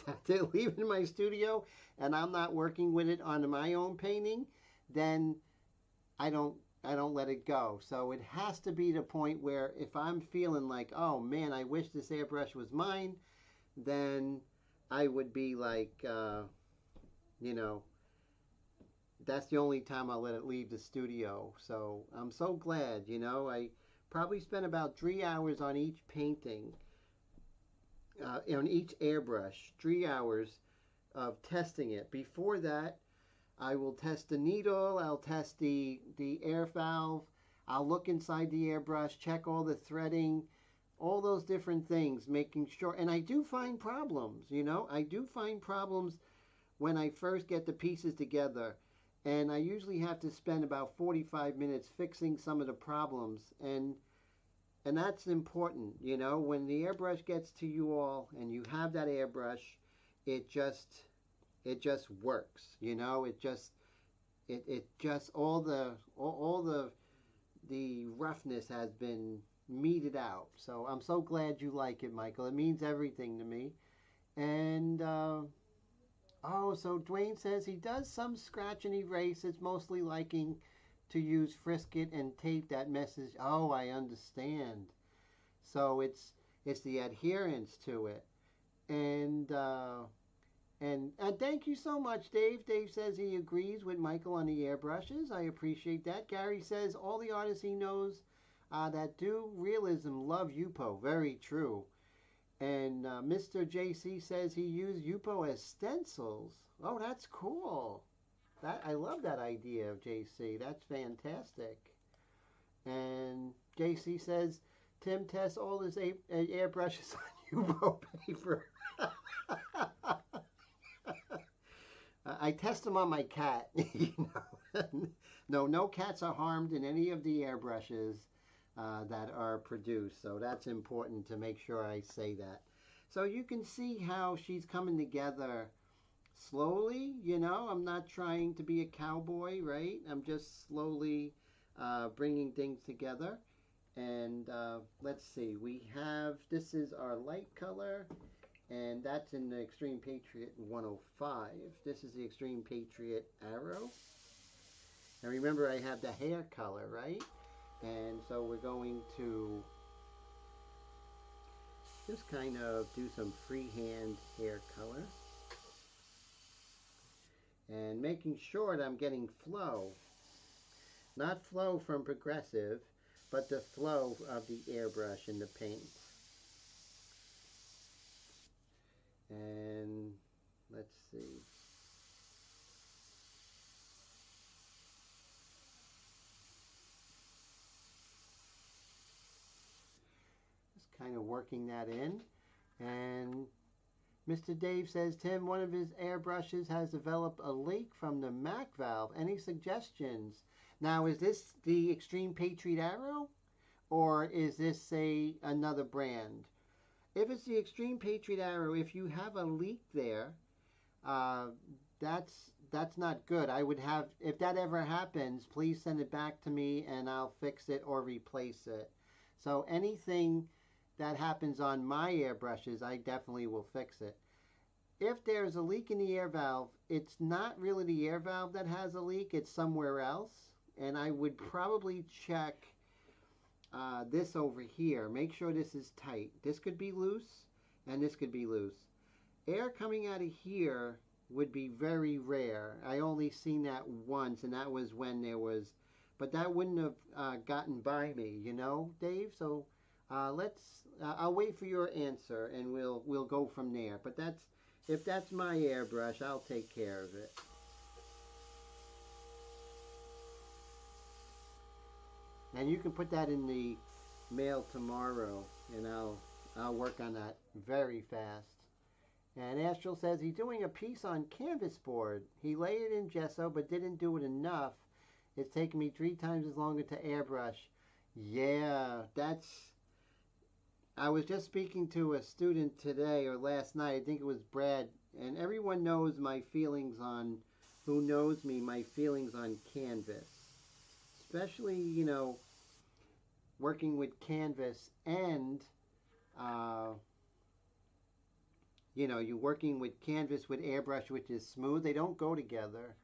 that they're leaving my studio and I'm not working with it on my own painting, then I don't let it go. So it has to be the point where if I'm feeling like, oh man, I wish this airbrush was mine, then I would be like, you know, that's the only time I'll let it leave the studio. So I'm so glad, I probably spent about 3 hours on each painting, on each airbrush, 3 hours of testing it. Before that, I will test the needle, I'll test the air valve, I'll look inside the airbrush, check all the threading, all those different things, making sure. And I do find problems, I do find problems when I first get the pieces together. And I usually have to spend about 45 minutes fixing some of the problems. And that's important, when the airbrush gets to you all and you have that airbrush, it just works, it just all the roughness has been meted out. So I'm so glad you like it, Michael. It means everything to me. And oh, so Dwayne says he does some scratch and erase. It's mostly liking to use Frisket and tape that message. Oh, I understand. So it's the adherence to it. And thank you so much, Dave. Dave says he agrees with Michael on the airbrushes. I appreciate that. Gary says all the artists he knows that do realism love Yupo. Very true. And Mr. JC says he used Yupo as stencils. Oh, that's cool. I love that idea of JC. That's fantastic. And JC says Tim tests all his airbrushes on Yupo paper. I test them on my cat. No cats are harmed in any of the airbrushes that are produced. So that's important to make sure I say that. So you can see how she's coming together slowly. I'm not trying to be a cowboy, right? I'm just slowly bringing things together. And let's see, this is our light color. And that's in the Extreme Patriot 105. This is the Extreme Patriot Arrow. And remember, I have the hair color, right? And so we're going to just kind of do some freehand hair color. And making sure that I'm getting flow. Not flow from Progressive, but the flow of the airbrush in the paint. And let's see. Just kind of working that in. And Mr. Dave says, Tim, one of his airbrushes has developed a leak from the Mac valve. Any suggestions? Now, is this the Extreme Patriot Arrow? Or is this another brand? If it's the Extreme Patriot Arrow, if you have a leak there, that's not good. I would have, if that ever happens, please send it back to me and I'll fix it or replace it. So anything that happens on my airbrushes, I definitely will fix it. If there's a leak in the air valve, it's not really the air valve that has a leak, it's somewhere else. And I would probably check this over here. Make sure this is tight. This could be loose and this could be loose. Air coming out of here would be very rare. I only seen that once, and that was when there was, but that wouldn't have gotten by me, Dave. So I'll wait for your answer and we'll go from there. But if that's my airbrush, I'll take care of it. And you can put that in the mail tomorrow, and I'll work on that very fast. And Astral says he's doing a piece on canvas board. He laid it in gesso, but didn't do it enough. It's taken me 3 times as longer to airbrush. Yeah, I was just speaking to a student today or last night. I think it was Brad, and everyone knows my feelings on, who knows me, my feelings on canvas. Especially, working with canvas and, you're working with canvas with airbrush, which is smooth. They don't go together.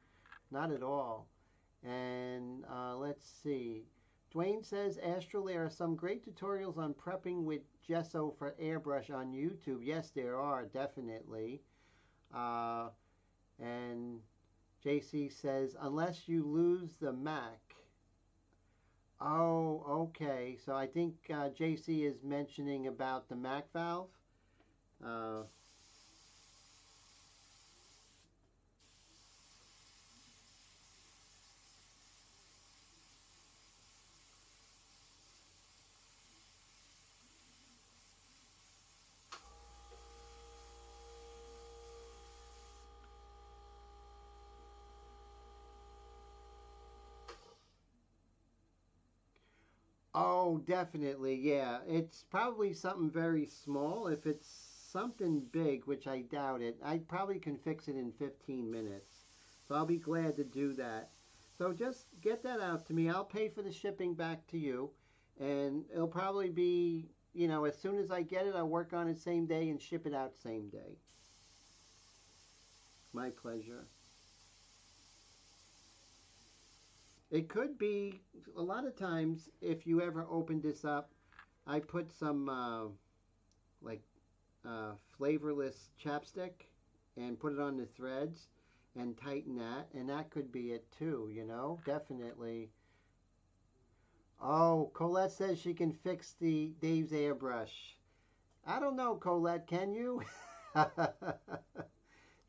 Not at all. And let's see. Dwayne says, Astral, there are some great tutorials on prepping with gesso for airbrush on YouTube. Yes, there are, definitely. And JC says, unless you lose the Mac. Oh, okay. So I think JC is mentioning about the Mac valve. Uh, oh, definitely. Yeah. It's probably something very small. If it's something big, which I doubt it, I probably can fix it in 15 minutes. So I'll be glad to do that. So just get that out to me. I'll pay for the shipping back to you. And it'll probably be, as soon as I get it, I'll work on it same day and ship it out same day. My pleasure. It could be a lot of times if you ever open this up, I put some like flavorless chapstick and put it on the threads and tighten that, and that could be it too, definitely. Oh, Colette says she can fix the Dave's airbrush. I don't know, Colette, can you?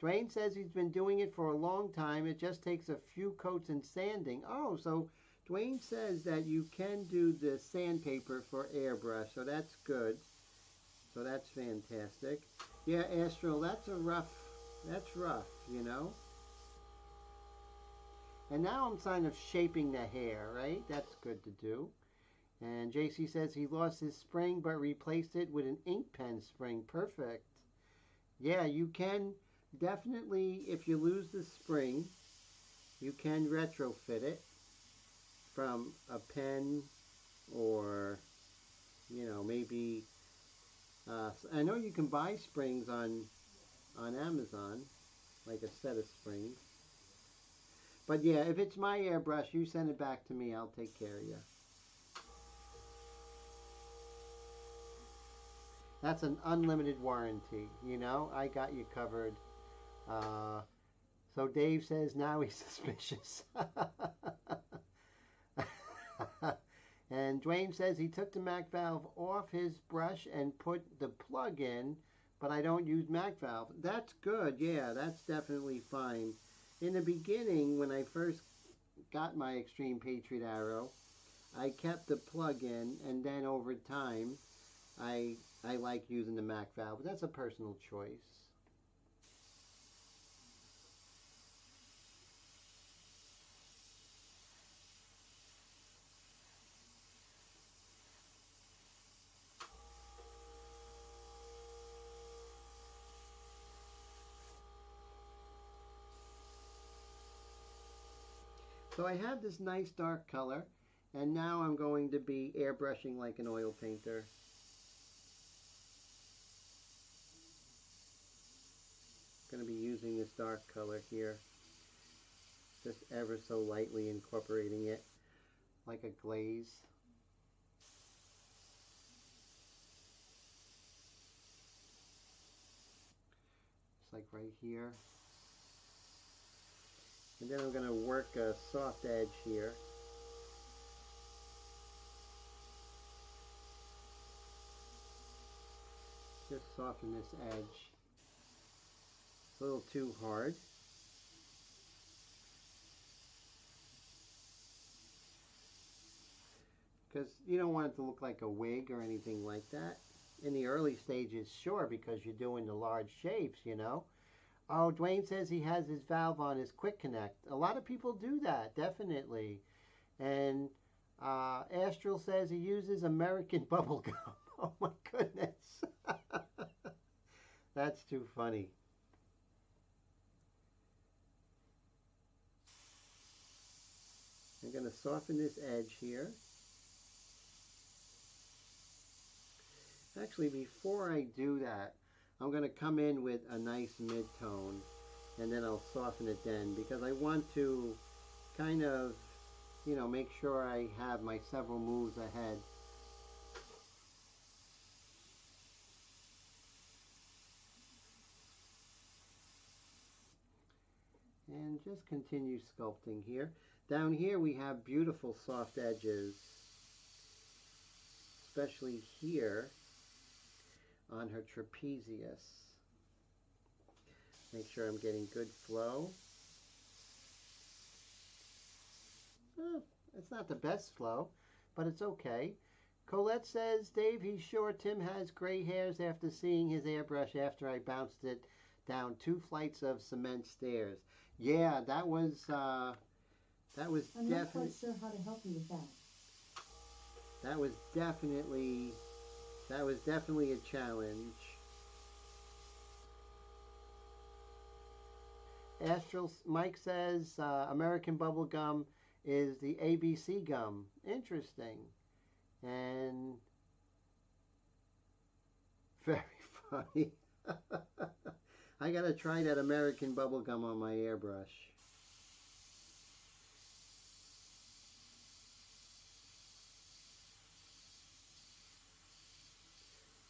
Dwayne says he's been doing it for a long time. It just takes a few coats and sanding. Oh, so Dwayne says that you can do the sandpaper for airbrush, so that's good. So that's fantastic. Yeah, Astral, that's rough. And now I'm kind of shaping the hair, right? That's good to do. And JC says he lost his spring but replaced it with an ink pen spring. Perfect. Yeah, you can definitely, if you lose the spring, you can retrofit it from a pen or, maybe. I know you can buy springs on Amazon, like a set of springs. But yeah, if it's my airbrush, you send it back to me. I'll take care of you. That's an unlimited warranty. I got you covered. Uh, so Dave says now he's suspicious. And Dwayne says he took the Mac valve off his brush and put the plug in, but I don't use Mac valve. That's good. Yeah, that's definitely fine. In the beginning, when I first got my Extreme Patriot Arrow, I kept the plug in, and then over time, I like using the Mac valve. But that's a personal choice. So I have this nice dark color, and now I'm going to be airbrushing like an oil painter. Going to be using this dark color here, just ever so lightly incorporating it like a glaze. Just like right here. And then I'm going to work a soft edge here. Just soften this edge. It's a little too hard. Because you don't want it to look like a wig or anything like that. In the early stages, sure, because you're doing the large shapes. Oh, Dwayne says he has his valve on his quick connect. A lot of people do that, definitely. And Astral says he uses American bubble gum. Oh my goodness. That's too funny. I'm going to soften this edge here. Actually, before I do that, I'm going to come in with a nice mid-tone, and then I'll soften it then, because I want to kind of, make sure I have my several moves ahead. and just continue sculpting here. Down here we have beautiful soft edges, especially here on her trapezius. Make sure I'm getting good flow. It's not the best flow, but it's okay. Colette says, Dave, he's sure Tim has gray hairs after seeing his airbrush after I bounced it down 2 flights of cement stairs. Yeah, that was I'm not quite sure how to help you with that. That was definitely a challenge. Astral Mike says American bubble gum is the ABC gum. Interesting. And very funny. I gotta try that American bubble gum on my airbrush.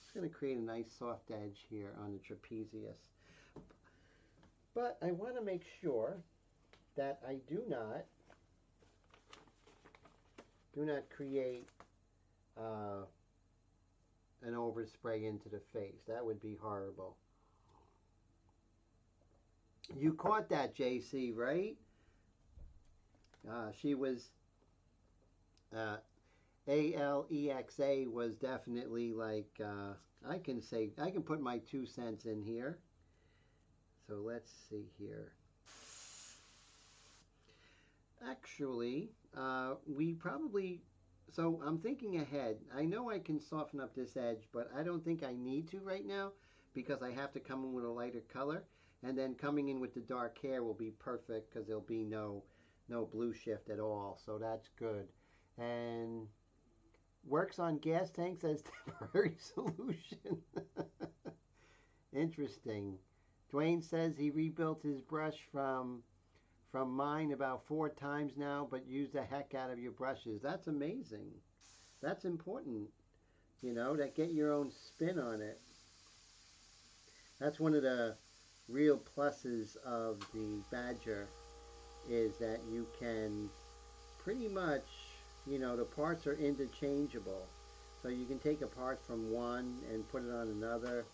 It's gonna create a nice soft edge here on the trapezius. But I want to make sure that I do not create an overspray into the face. That would be horrible. You caught that, JC, right? She was ALEXA was definitely like I can put my 2 cents in here. So let's see here. Actually, so I'm thinking ahead. I know I can soften up this edge, but I don't think I need to right now because I have to come in with a lighter color. And then coming in with the dark hair will be perfect because there'll be no blue shift at all. So that's good. And works on gas tanks as temporary solution. Interesting. Dwayne says he rebuilt his brush from mine about 4 times now, but used the heck out of your brushes. That's amazing. That's important, you know, that get your own spin on it. That's one of the real pluses of the Badger is that you can pretty much, you know, the parts are interchangeable. So you can take a part from one and put it on another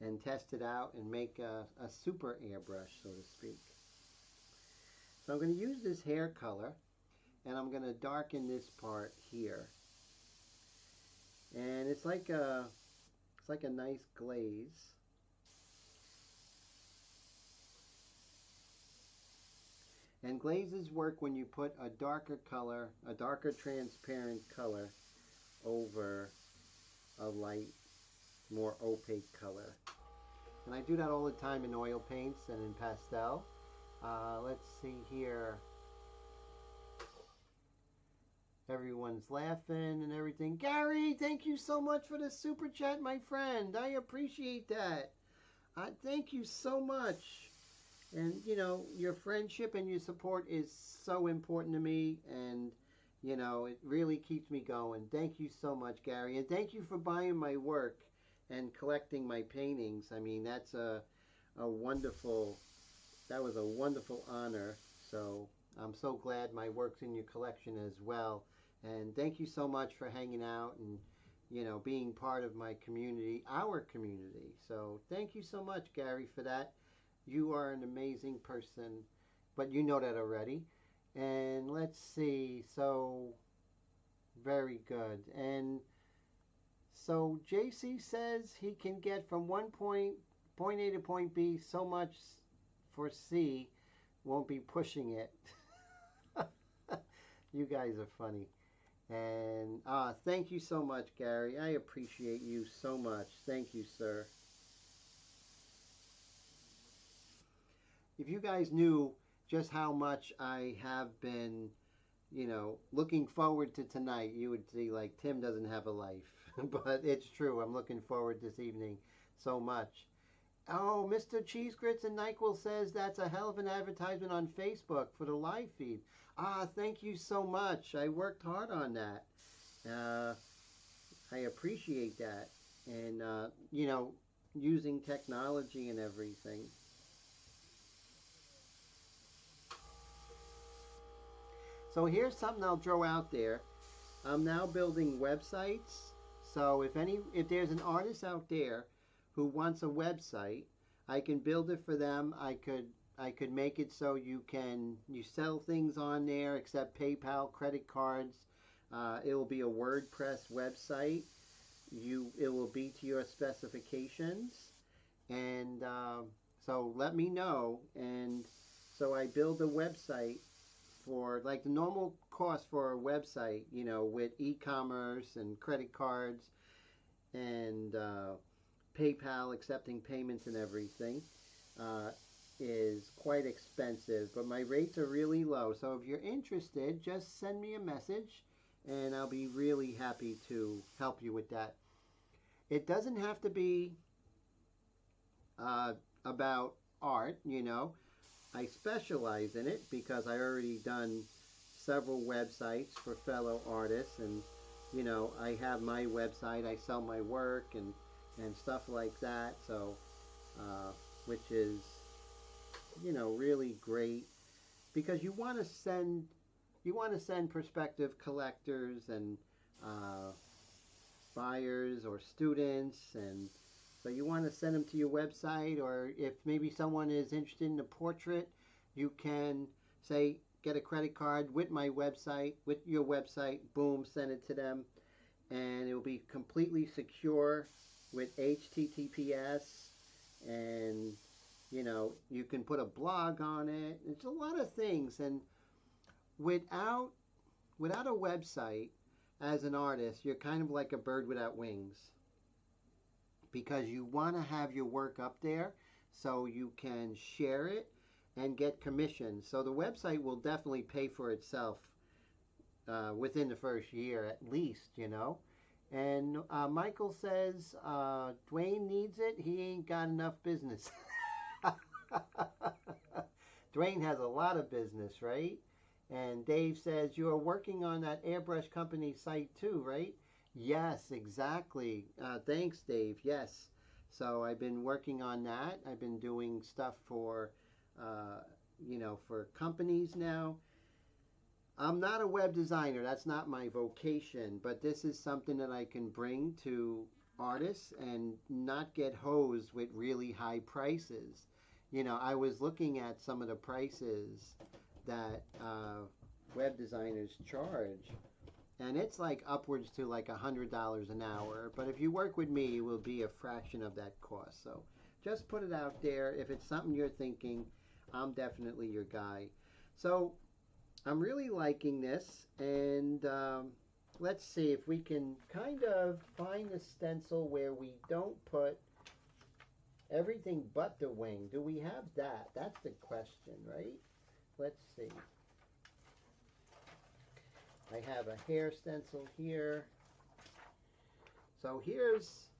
and test it out and make a super airbrush, so to speak. So I'm going to use this hair color and I'm going to darken this part here. And it's like a nice glaze. And glazes work when you put a darker color, a darker transparent color over a light, more opaque color. And I do that all the time in oil paints and in pastel. Let's see here. Everyone's laughing and everything. Gary, thank you so much for the super chat, my friend. I appreciate that. Thank you so much. And, you know, your friendship and your support is so important to me. And, you know, it really keeps me going. Thank you so much, Gary. And thank you for buying my work and collecting my paintings. I mean, that's that was a wonderful honor. So I'm so glad my work's in your collection as well. And thank you so much for hanging out and, you know, being part of my community, our community. So thank you so much, Gary, for that. You are an amazing person, but you know that already. And let's see, so very good. And so JC says he can get from point A to point B so much for C, won't be pushing it. You guys are funny. And thank you so much, Gary. I appreciate you so much. Thank you, sir. If you guys knew just how much I have been, you know, looking forward to tonight, you would see like Tim doesn't have a life. But it's true. I'm looking forward this evening so much. Oh, Mr. Cheese Grits and NyQuil says that's a hell of an advertisement on Facebook for the live feed. Thank you so much. I worked hard on that. I appreciate that. And, you know, using technology and everything. So here's something I'll throw out there. I'm now building websites. So if there's an artist out there who wants a website, I can build it for them. I could make it so you sell things on there, accept PayPal, credit cards. It will be a WordPress website. It will be to your specifications, and so let me know. And so I build a website for like the normal cost for a website, with e-commerce and credit cards and PayPal accepting payments and everything. Uh, is quite expensive, but my rates are really low. So if you're interested, just send me a message and I'll be really happy to help you with that. It doesn't have to be about art. I specialize in it because I already done several websites for fellow artists, and I have my website. I sell my work and stuff like that. So, which is really great because you want to send prospective collectors and buyers or students, and so you want to send them to your website. Or if maybe someone is interested in a portrait, you can say get a credit card with my website, with your website, boom, send it to them, and it will be completely secure with HTTPS, and you can put a blog on it. It's a lot of things, and without without a website, as an artist, you're kind of like a bird without wings because you want to have your work up there so you can share it and get commissions. So the website will definitely pay for itself within the first year at least. And Michael says Dwayne needs it. He ain't got enough business. Dwayne has a lot of business, right? And Dave says you are working on that Airbrush company site too, right? Yes, exactly. Thanks, Dave. Yes. So I've been working on that. I've been doing stuff for companies now. I'm not a web designer. That's not my vocation. But this is something that I can bring to artists and not get hosed with really high prices. I was looking at some of the prices that web designers charge, and it's like upwards to like $100 an hour. But if you work with me, it will be a fraction of that cost. So just put it out there. If it's something you're thinking, I'm definitely your guy. So I'm really liking this, and let's see if we can kind of find a stencil where we don't put everything but the wing. Do we have that? That's the question, right? Let's see. I have a hair stencil here. So here's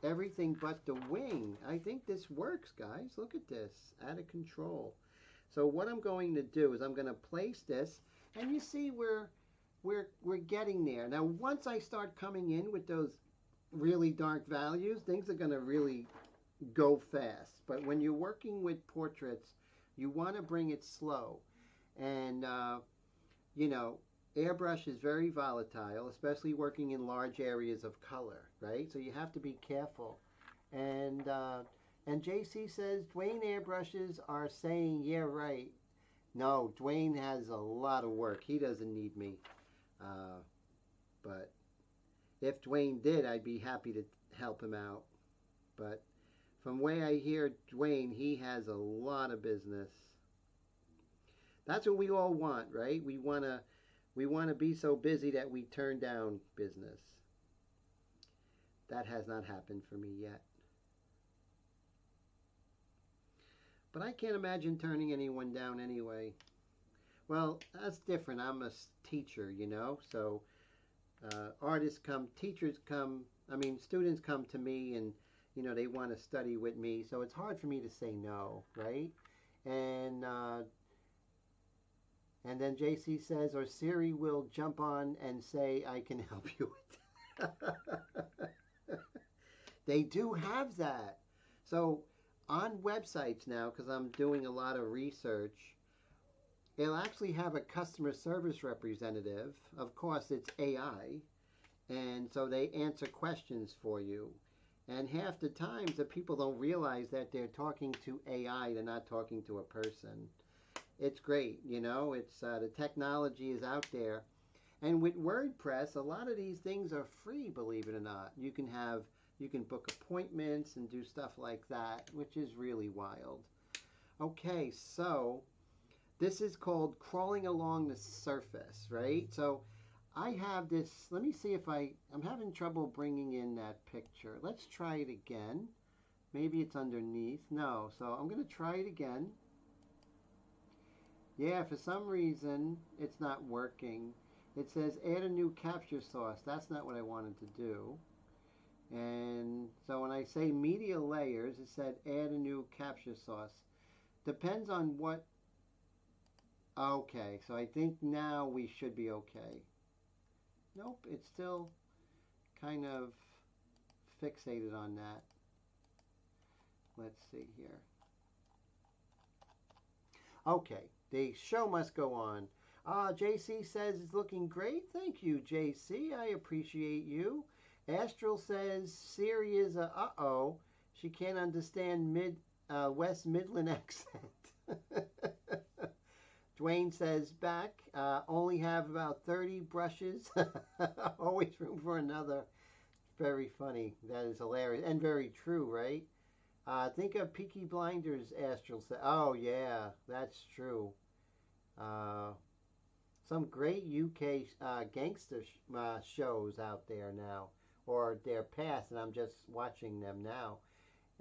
everything but the wing. I think this works, guys. Look at this. Out of control. So what I'm going to do is I'm going to place this, and you see we're getting there. Now once I start coming in with those really dark values, things are going to really go fast. But when you're working with portraits, you want to bring it slow. And airbrush is very volatile, especially working in large areas of color, right? So you have to be careful. And JC says Dwayne airbrushes are saying, yeah, right. No, Dwayne has a lot of work. He doesn't need me. But if Dwayne did, I'd be happy to help him out. But from the way I hear Dwayne, he has a lot of business. That's what we all want, right? We want to be so busy that we turn down business. That has not happened for me yet. But I can't imagine turning anyone down anyway. Well, that's different. I'm a teacher, so students come to me, and they want to study with me, so it's hard for me to say no, right? And then JC says, or Siri will jump on and say, I can help you with that. They do have that. So on websites now, because I'm doing a lot of research, it'll actually have a customer service representative. Of course, it's AI, and so they answer questions for you. And half the times, the people don't realize that they're talking to AI. They're not talking to a person. It's great, you know. It's the technology is out there, and with WordPress, a lot of these things are free. Believe it or not, you can book appointments and do stuff like that, which is really wild. Okay, so this is called crawling along the surface, right? So I have this, let me see if I'm having trouble bringing in that picture. Let's try it again. Maybe it's underneath. No, so I'm going to try it again. Yeah, for some reason, it's not working. It says add a new capture source. That's not what I wanted to do. And so when I say media layers, it said add a new capture source. Depends on what. Okay, so I think now we should be okay. Nope, it's still kind of fixated on that. Let's see here. Okay, the show must go on. JC says it's looking great. Thank you, JC. I appreciate you. Astral says Siri is a uh-oh. She can't understand West Midland accent. Dwayne says back. Only have about 30 brushes. Always room for another. Very funny. That is hilarious and very true, right? Think of Peaky Blinders, Astral said. Oh, yeah, that's true. Some great UK gangster shows out there now, or they're past, and I'm just watching them now.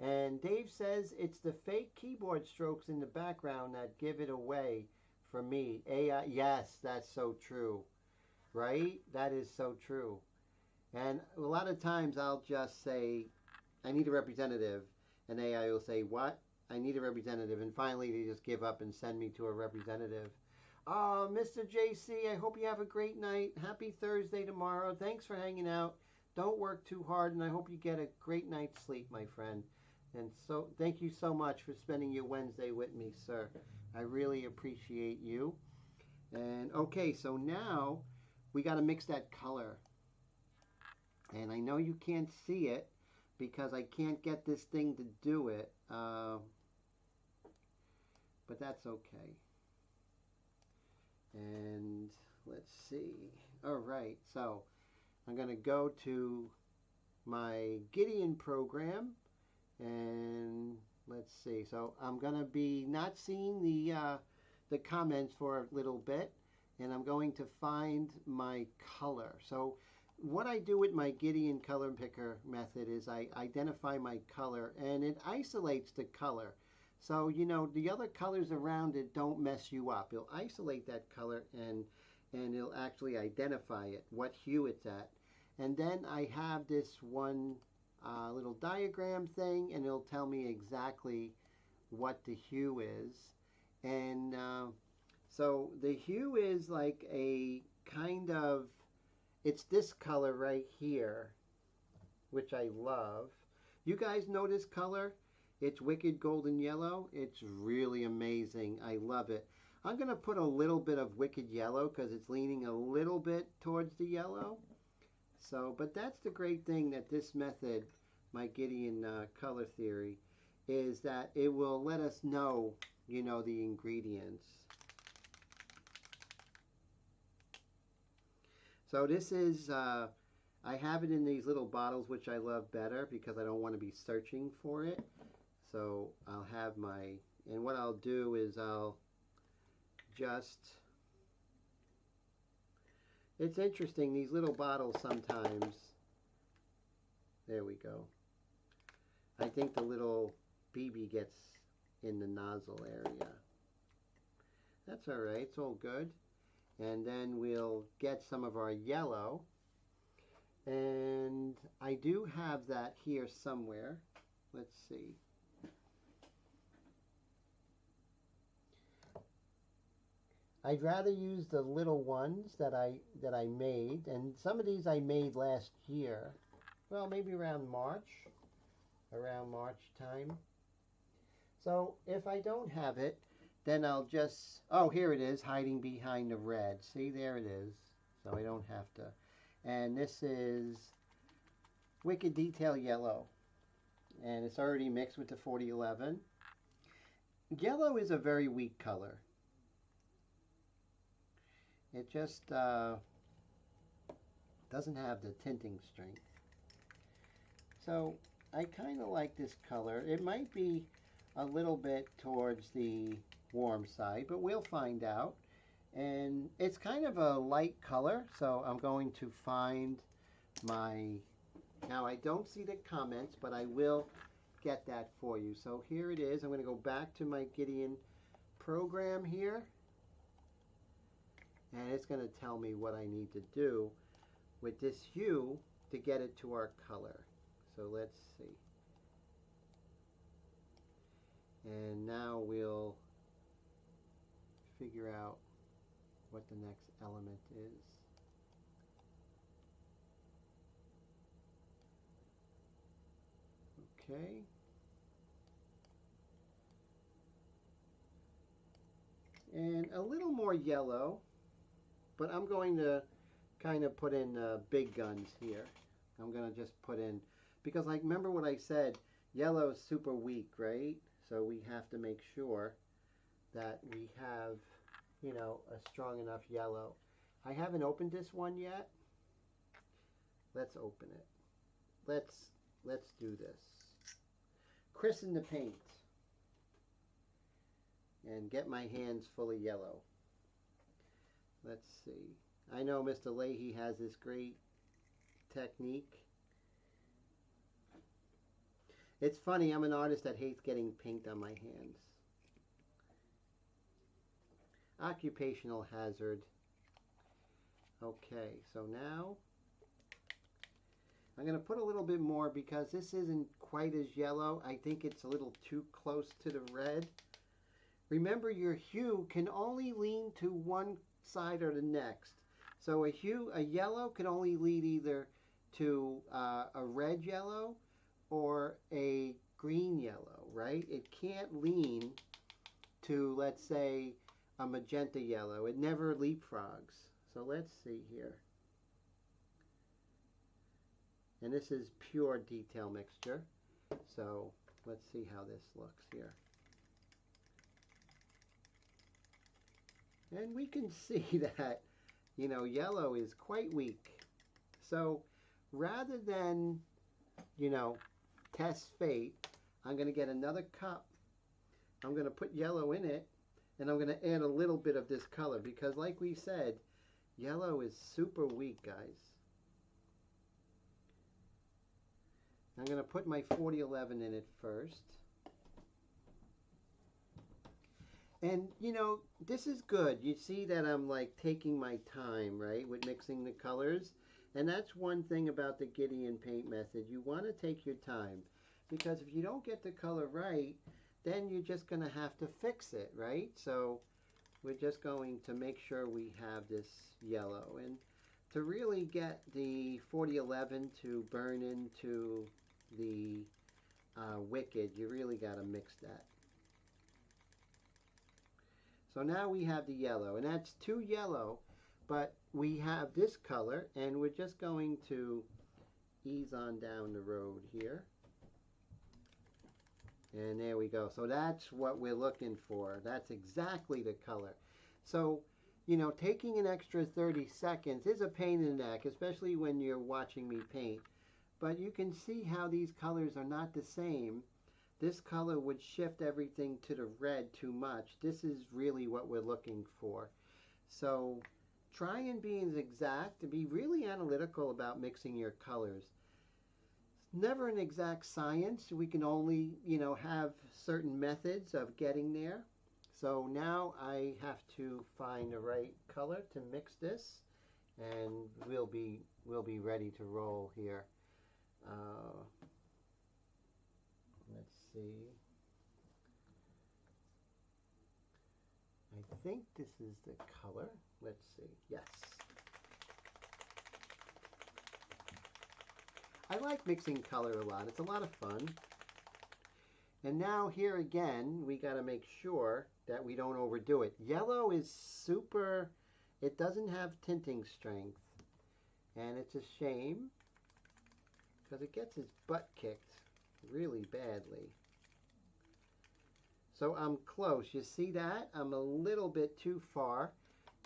And Dave says it's the fake keyboard strokes in the background that give it away for me. AI, yes, that's so true, right? That is so true. And a lot of times I'll just say, I need a representative. And AI will say, what? I need a representative. And finally, they just give up and send me to a representative. Oh, Mr. JC, I hope you have a great night. Happy Thursday tomorrow. Thanks for hanging out. Don't work too hard, and I hope you get a great night's sleep, my friend. And so, thank you so much for spending your Wednesday with me, sir. I really appreciate you. And okay, so now we got to mix that color. And I know you can't see it, because I can't get this thing to do it. But that's okay. And let's see. All right, so I'm going to go to my Gideon program, and let's see. So I'm going to be not seeing the comments for a little bit, and I'm going to find my color. So what I do with my Gideon color picker method is I identify my color, and it isolates the color. So, you know, the other colors around it don't mess you up. It'll isolate that color, and it'll actually identify it, what hue it's at. And then I have this one little diagram thing, and it'll tell me exactly what the hue is. And so the hue is like a kind of, it's this color right here, which I love. You guys know this color? It's Wicked Golden Yellow. It's really amazing. I love it. I'm going to put a little bit of Wicked Yellow because it's leaning a little bit towards the yellow. So, but that's the great thing that this method, my Gideon color theory, is that it will let us know, you know, the ingredients. So this is, I have it in these little bottles, which I love better because I don't want to be searching for it. So I'll have my, and what I'll do is I'll just, it's interesting, these little bottles sometimes, there we go. I think the little BB gets in the nozzle area. That's all right, it's all good. And then we'll get some of our yellow. And I do have that here somewhere. Let's see. I'd rather use the little ones that I made, and some of these I made last year. Well, maybe around March time. So if I don't have it, then I'll just, oh, here it is, hiding behind the red. See, there it is. So I don't have to. And this is Wicked Detail Yellow. And it's already mixed with the 4011. Yellow is a very weak color. It just doesn't have the tinting strength. So I kind of like this color. It might be a little bit towards the warm side, but we'll find out. And it's kind of a light color, so I'm going to find my, now I don't see the comments, but I will get that for you. So here it is. I'm going to go back to my Gideon program here, and it's going to tell me what I need to do with this hue to get it to our color. So let's see. And now we'll figure out what the next element is. Okay. And a little more yellow, but I'm going to kind of put in big guns here. I'm going to just put in, because like, remember what I said, yellow is super weak, right? So we have to make sure that we have, you know, a strong enough yellow. I haven't opened this one yet. Let's open it. Let's do this. Christen the paint and get my hands full of yellow. Let's see. I know Mr. Leahy has this great technique. It's funny, I'm an artist that hates getting paint on my hands. Occupational hazard. Okay, so now I'm going to put a little bit more because this isn't quite as yellow. I think it's a little too close to the red. Remember, your hue can only lean to one side or the next. So a yellow can only lead either to a red yellow or a green yellow, right? It can't lean to, let's say, a magenta yellow. It never leapfrogs. So let's see here. And this is pure detail mixture. So let's see how this looks here. And we can see that, you know, yellow is quite weak. So rather than, you know, test fate, I'm going to get another cup. I'm going to put yellow in it, and I'm going to add a little bit of this color because, like we said, yellow is super weak, guys. I'm going to put my 4011 in it first. And, you know, this is good. You see that I'm like taking my time, right, with mixing the colors. And that's one thing about the Gideon paint method. You want to take your time. Because if you don't get the color right, then you're just going to have to fix it, right? So we're just going to make sure we have this yellow. And to really get the 4011 to burn into the Wicked, you really got to mix that. So now we have the yellow, and that's too yellow, but we have this color, and we're just going to ease on down the road here. And there we go. So that's what we're looking for. That's exactly the color. So, you know, taking an extra 30 seconds is a pain in the neck, especially when you're watching me paint. But you can see how these colors are not the same. This color would shift everything to the red too much. This is really what we're looking for. So try and be as exact, to be really analytical about mixing your colors. It's never an exact science. We can only, you know, have certain methods of getting there. So now I have to find the right color to mix this, and we'll be ready to roll here. Let's see. I think this is the color. Let's see. Yes. I like mixing color a lot. It's a lot of fun. And now here again, we got to make sure that we don't overdo it. Yellow is super, it doesn't have tinting strength. And it's a shame because it gets its butt kicked really badly. So I'm close. You see that? I'm a little bit too far.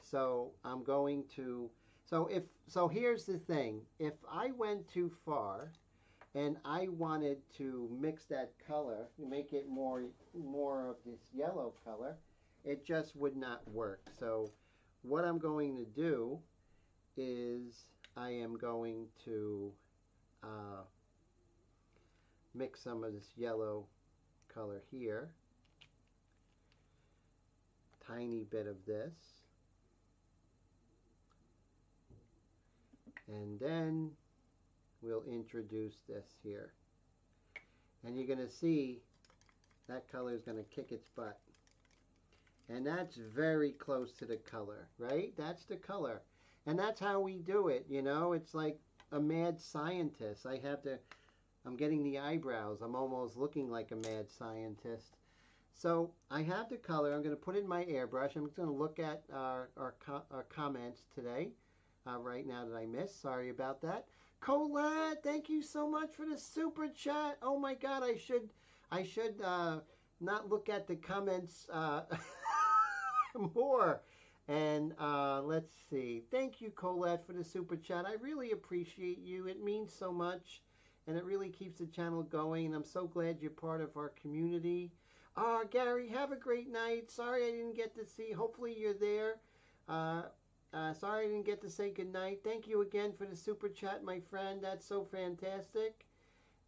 So I'm going to, so here's the thing. If I went too far and I wanted to mix that color, make it more of this yellow color, it just would not work. So what I'm going to do is I am going to mix some of this yellow color here. Tiny bit of this. And then we'll introduce this here. And you're going to see that color is going to kick its butt. And that's very close to the color, right? That's the color. And that's how we do it, you know? It's like a mad scientist. I'm getting the eyebrows. I'm almost looking like a mad scientist. So I have the color. I'm going to put it in my airbrush. I'm going to look at our comments today. Right now that I missed. Sorry about that. Colette, thank you so much for the super chat. Oh my God, I should not look at the comments more. And let's see. Thank you, Colette, for the super chat. I really appreciate you. It means so much, and it really keeps the channel going. And I'm so glad you're part of our community. Gary, have a great night. Sorry I didn't get to see. Hopefully you're there. Sorry I didn't get to say goodnight. Thank you again for the super chat, my friend. That's so fantastic.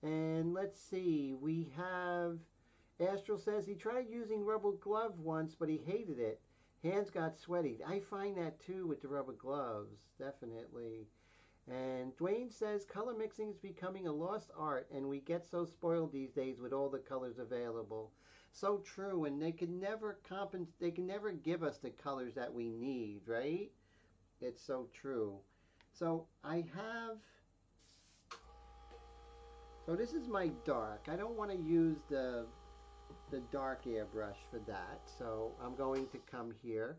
And let's see. We have Astral says he tried using rubber glove once, but he hated it. Hands got sweaty. I find that too with the rubber gloves. Definitely. And Dwayne says color mixing is becoming a lost art, and we get so spoiled these days with all the colors available. So true, and they can never they can never give us the colors that we need, right? It's so true. So so this is my dark. I don't want to use the dark airbrush for that. So I'm going to come here.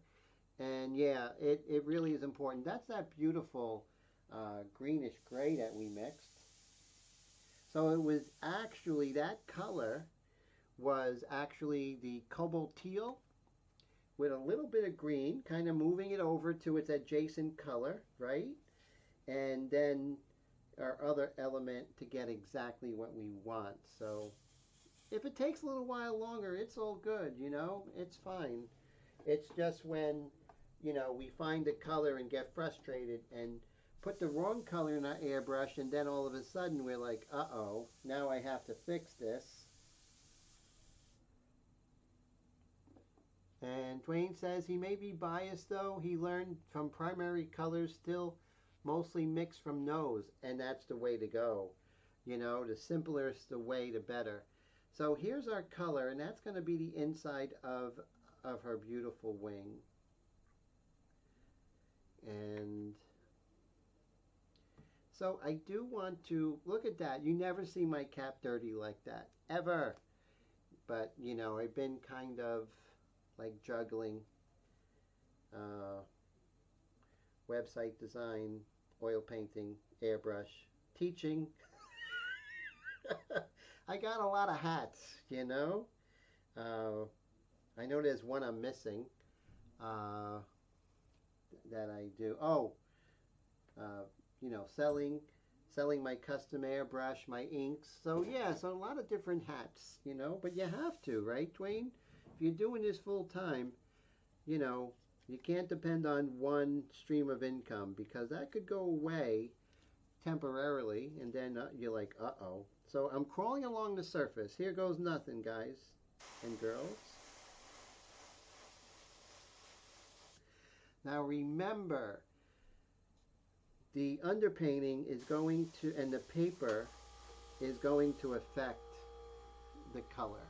And yeah, it really is important. That's that beautiful greenish gray that we mixed. So it was actually, that color was actually the cobalt teal with a little bit of green, kind of moving it over to its adjacent color, right? And then our other element to get exactly what we want. So if it takes a little while longer, it's all good, you know? It's fine. It's just when, you know, we find the color and get frustrated and put the wrong color in our airbrush, and then all of a sudden we're like, uh-oh, now I have to fix this. And Dwayne says he may be biased though. He learned from primary colors, still mostly mixed from nose, and that's the way to go. You know, the simpler the way, the better. So here's our color, and that's going to be the inside of her beautiful wing. And so I do want to look at that. You never see my cap dirty like that, ever. But, you know, I've been kind of like juggling website design, oil painting, airbrush, teaching. I got a lot of hats, you know. I know there's one I'm missing that I do. You know, selling my custom airbrush, my inks. So yeah, so a lot of different hats, you know. But you have to, right, Dwayne? If you're doing this full time, you know, you can't depend on one stream of income, because that could go away temporarily, and then you're like, uh-oh. So I'm crawling along the surface. Here goes nothing, guys and girls. Now remember, the underpainting is going to, and the paper is going to affect the color.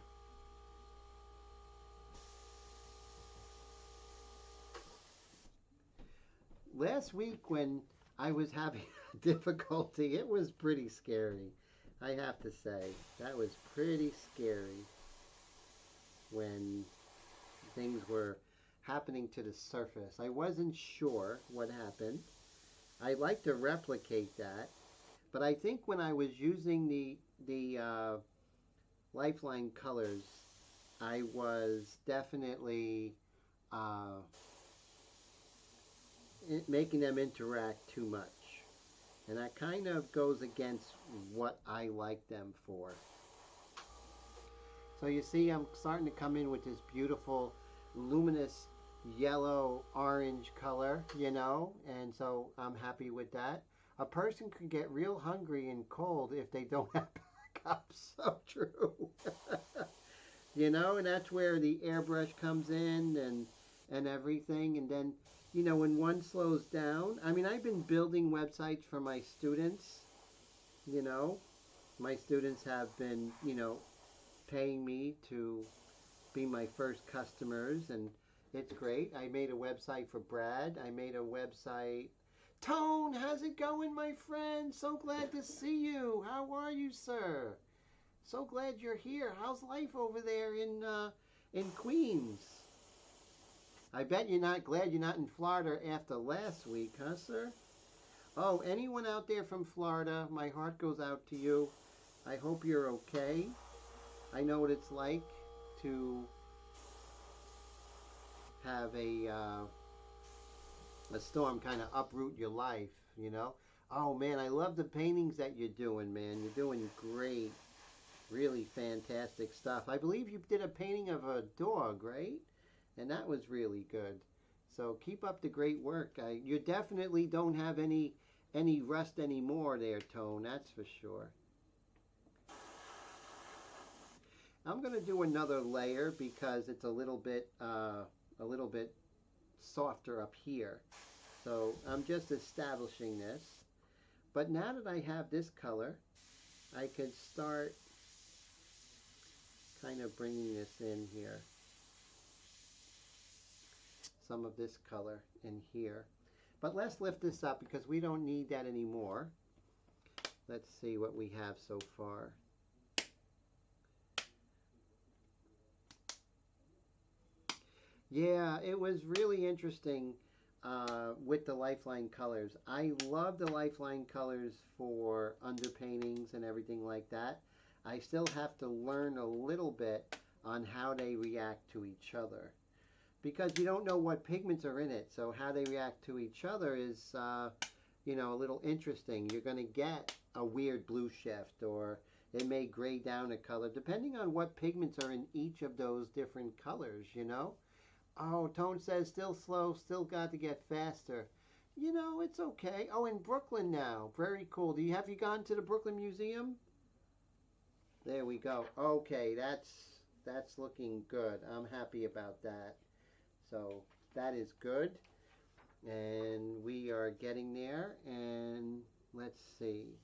Last week when I was having difficulty, it was pretty scary. I have to say, that was pretty scary. when things were happening to the surface. I wasn't sure what happened. I like to replicate that, but I think when I was using the Lifeline colors, I was definitely uh, making them interact too much. And that kind of goes against what I like them for. So you see I'm starting to come in with this beautiful luminous yellow orange color, you know, and so I'm happy with that. A person could get real hungry and cold if they don't have backup. So true. You know, and that's where the airbrush comes in and everything. And then, you know, when one slows down, I mean, I've been building websites for my students, you know. My students have been, you know, paying me to be my first customers, and it's great. I made a website for Brad. I made a website. Tone, how's it going, my friend? So glad to see you. How are you, sir? So glad you're here. How's life over there in Queens? I bet you're not glad you're not in Florida after last week, huh, sir? Oh, anyone out there from Florida, my heart goes out to you. I hope you're okay. I know what it's like to have a storm kind of uproot your life, you know. Oh man, I love the paintings that you're doing, man. You're doing great, really fantastic stuff. I believe you did a painting of a dog, right? And that was really good. So keep up the great work. You definitely don't have any rust anymore there, Tone. That's for sure. I'm going to do another layer because it's a little bit softer up here. So I'm just establishing this. But now that I have this color, I could start kind of bringing this in here. Some of this color in here. But let's lift this up because we don't need that anymore. Let's see what we have so far. Yeah, it was really interesting with the Lifeline colors. I love the Lifeline colors for underpaintings and everything like that. I still have to learn a little bit on how they react to each other, because you don't know what pigments are in it. So how they react to each other is, you know, a little interesting. You're going to get a weird blue shift, or it may gray down a color, depending on what pigments are in each of those different colors, you know. Oh, Tone says still slow, still got to get faster. You know, it's okay. Oh, in Brooklyn now. Very cool. Have you gone to the Brooklyn Museum? There we go. Okay, that's looking good. I'm happy about that. So that is good. And we are getting there. And let's see.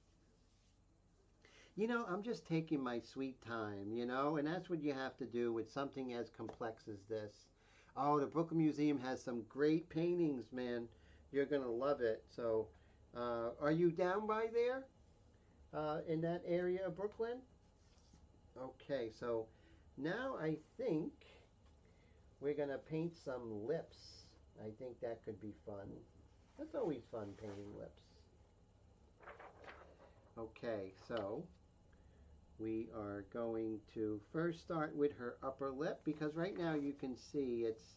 You know, I'm just taking my sweet time, you know, and that's what you have to do with something as complex as this. Oh, the Brooklyn Museum has some great paintings, man. You're going to love it. So, are you down by there in that area of Brooklyn? Okay, so now I think we're going to paint some lips. I think that could be fun. That's always fun, painting lips. Okay, so we are going to first start with her upper lip, because right now you can see it's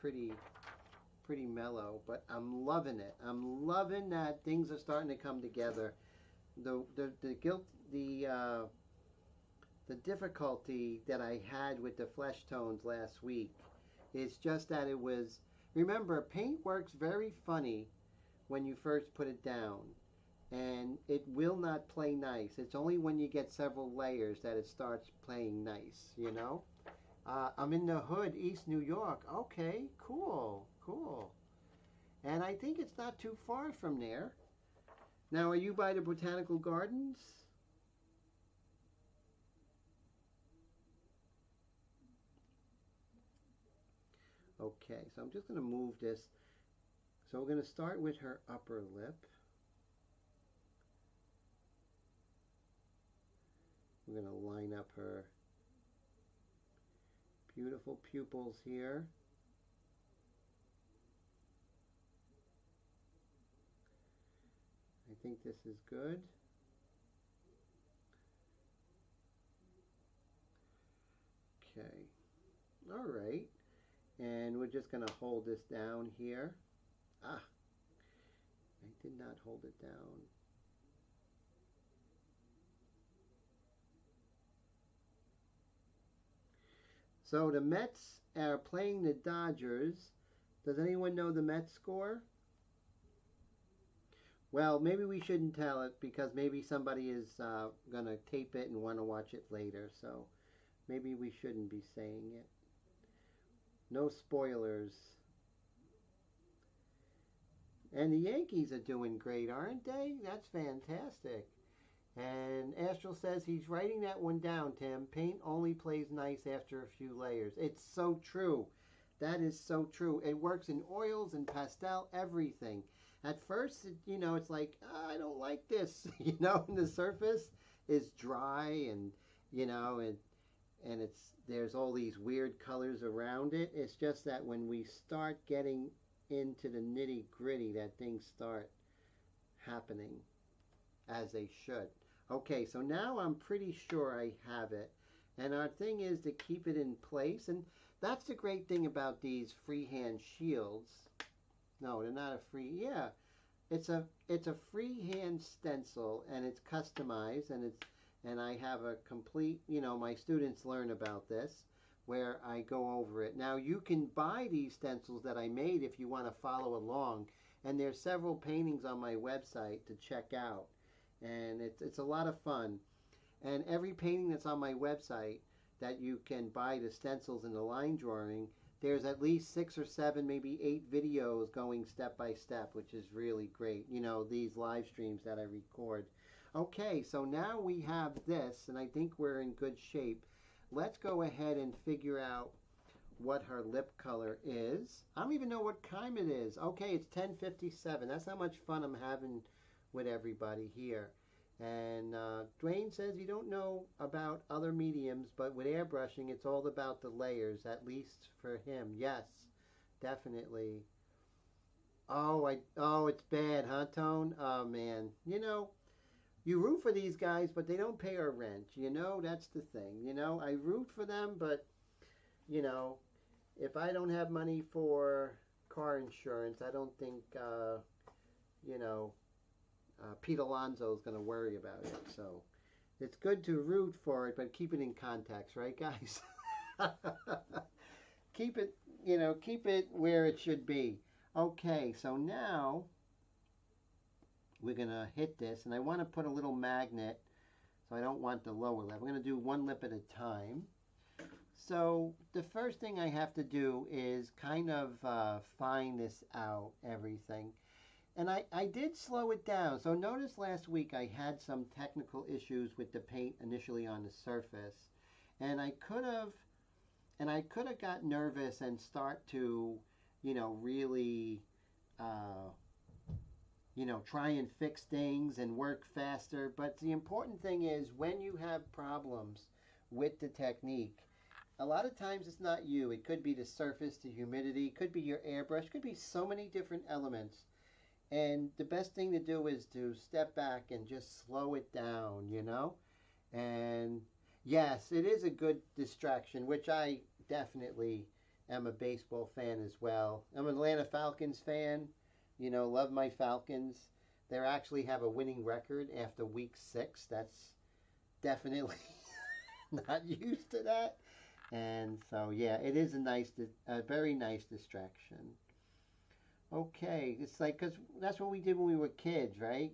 pretty mellow, but I'm loving it. I'm loving that things are starting to come together. The difficulty that I had with the flesh tones last week is just that it was, remember, paint works very funny when you first put it down, and it will not play nice. It's only when you get several layers that it starts playing nice, you know. I'm in the Hood, East New York. Okay, cool, cool. And I think it's not too far from there. Now, are you by the Botanical Gardens? Okay, so I'm just going to move this. So we're going to start with her upper lip. We're going to line up her Beautiful pupils here. I think this is good. Okay. All right. And we're just going to hold this down here. Ah, I did not hold it down. So the Mets are playing the Dodgers. Does anyone know the Mets score? Well, maybe we shouldn't tell it because maybe somebody is going to tape it and want to watch it later. So maybe we shouldn't be saying it. No spoilers. And the Yankees are doing great, aren't they? That's fantastic. And Astral says he's writing that one down, Tim. Paint only plays nice after a few layers. It's so true. That is so true. It works in oils and pastel, everything. At first, it's like, oh, I don't like this, and the surface is dry and, and there's all these weird colors around it. It's just that when we start getting into the nitty gritty, that things start happening as they should. Okay, so now I'm pretty sure I have it. And our thing is to keep it in place. And that's the great thing about these freehand shields. No, they're not a free. Yeah, it's a freehand stencil, and it's customized, and I have a complete. My students learn about this, where I go over it. Now you can buy these stencils that I made if you want to follow along, and there's several paintings on my website to check out, and it's a lot of fun. And every painting that's on my website that you can buy the stencils and the line drawing, there's at least 6 or 7, maybe 8 videos going step by step, which is really great. These live streams that I record. Okay, so now we have this, and I think we're in good shape. Let's go ahead and figure out what her lip color is. I don't even know what time it is. Okay, it's 10:57. That's how much fun I'm having with everybody here. And Dwayne says you don't know about other mediums, but with airbrushing, it's all about the layers, at least for him. Yes, definitely. Oh, it's bad, huh, Tone? Oh, man. You root for these guys, but they don't pay our rent. That's the thing. I root for them, but, if I don't have money for car insurance, I don't think, Pete Alonso is going to worry about it. So it's good to root for it, but keep it in context, right, guys? keep it where it should be. Okay, so now we're going to hit this, and I want to put a little magnet, so I don't want the lower lip. We're going to do one lip at a time. So the first thing I have to do is kind of find this out, everything. And I did slow it down. So notice last week I had some technical issues with the paint initially on the surface. And I could have got nervous and start to, really, try and fix things and work faster. But the important thing is when you have problems with the technique, a lot of times it's not you. It could be the surface, the humidity, it could be your airbrush, it could be so many different elements. And the best thing to do is to step back and just slow it down, And yes, it is a good distraction, which I definitely am a baseball fan as well. I'm an Atlanta Falcons fan, love my Falcons. They actually have a winning record after week 6. That's definitely not used to that. And so, yeah, it is a very nice distraction. Okay, it's like, because that's what we did when we were kids, right?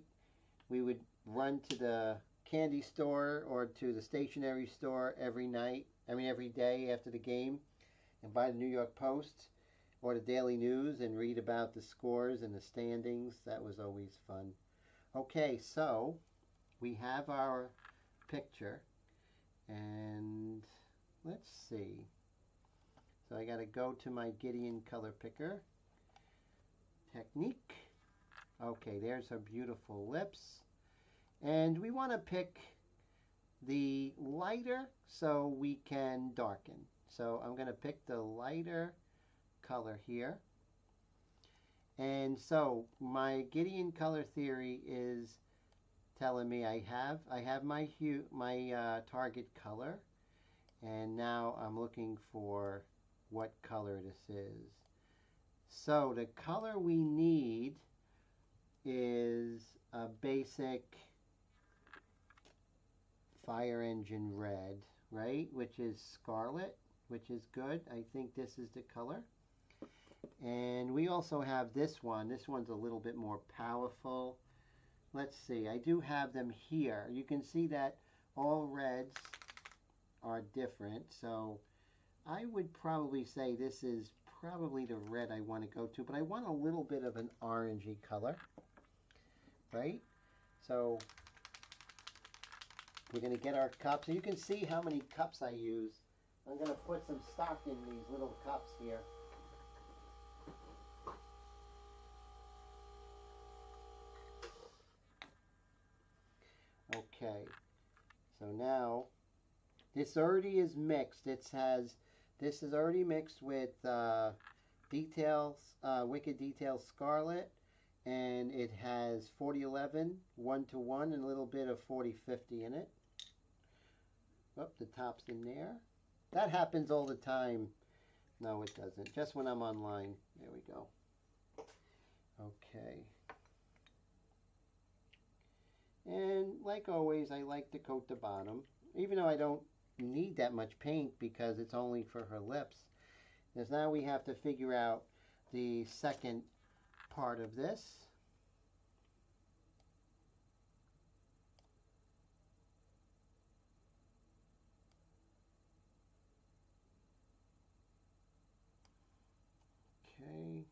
We would run to the candy store or to the stationery store every day after the game and buy the New York Post or the Daily News and read about the scores and the standings. That was always fun. Okay, so we have our picture, and let's see. So I got to go to my Gideon color picker. Technique. Okay, there's her beautiful lips. And we want to pick the lighter so we can darken. So I'm going to pick the lighter color here. And so my Gideon color theory is telling me I have my hue, my target color, and now I'm looking for what color this is. So the color we need is a basic fire engine red, right? Which is scarlet, which is good. I think this is the color. And we also have this one. This one's a little bit more powerful. Let's see. I do have them here. You can see that all reds are different. So I would probably say this is probably the red I want to go to. But I want a little bit of an orangey color, right? So we're going to get our cups. So you can see how many cups I use. I'm going to put some stock in these little cups here. Okay, so now this already is mixed. This is already mixed with Wicked Details Scarlet, and it has 4011, 1-to-1, and a little bit of 4050 in it. Oh, the top's in there. That happens all the time. No, it doesn't. Just when I'm online. There we go. Okay. And like always, I like to coat the bottom, even though I don't need that much paint because it's only for her lips. Because now we have to figure out the second part of this. Okay.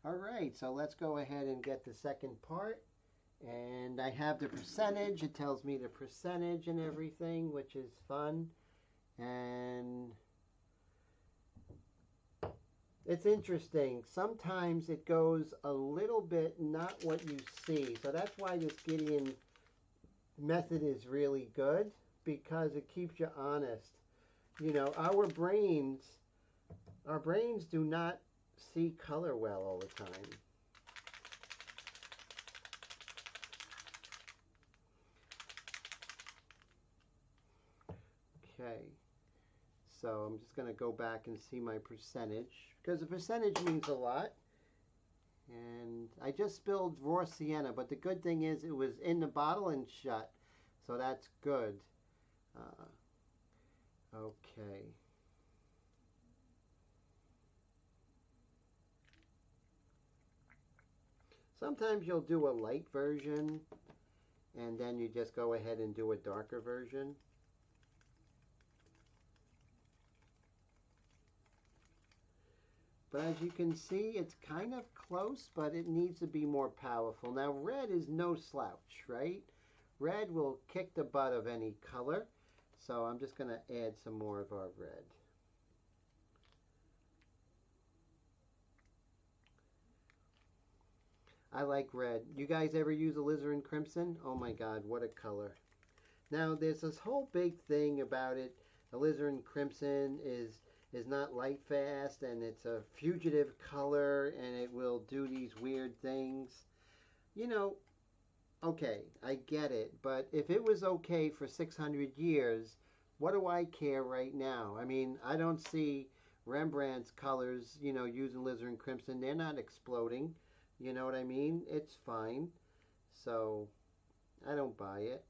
All right, so let's go ahead and get the second part. And I have the percentage. It tells me the percentage and everything, which is fun. And it's interesting. Sometimes it goes a little bit not what you see. So that's why this Gideon method is really good, because it keeps you honest. You know, our brains do not see color well all the time. Okay, so I'm just going to go back and see my percentage, because the percentage means a lot. And I just spilled raw sienna, but the good thing is it was in the bottle and shut, so that's good. Okay. Sometimes you'll do a light version, and then you just go ahead and do a darker version. But as you can see, it's kind of close, but it needs to be more powerful. Now, red is no slouch, right? Red will kick the butt of any color. So I'm just going to add some more of our red. I like red. You guys ever use alizarin crimson? Oh my God, what a color. Now, there's this whole big thing about it. Alizarin crimson is not light fast, and it's a fugitive color, and it will do these weird things. You know, okay, I get it, but if it was okay for 600 years, what do I care right now? I mean, I don't see Rembrandt's colors, you know, using alizarin crimson. They're not exploding. You know what I mean? It's fine. So, I don't buy it.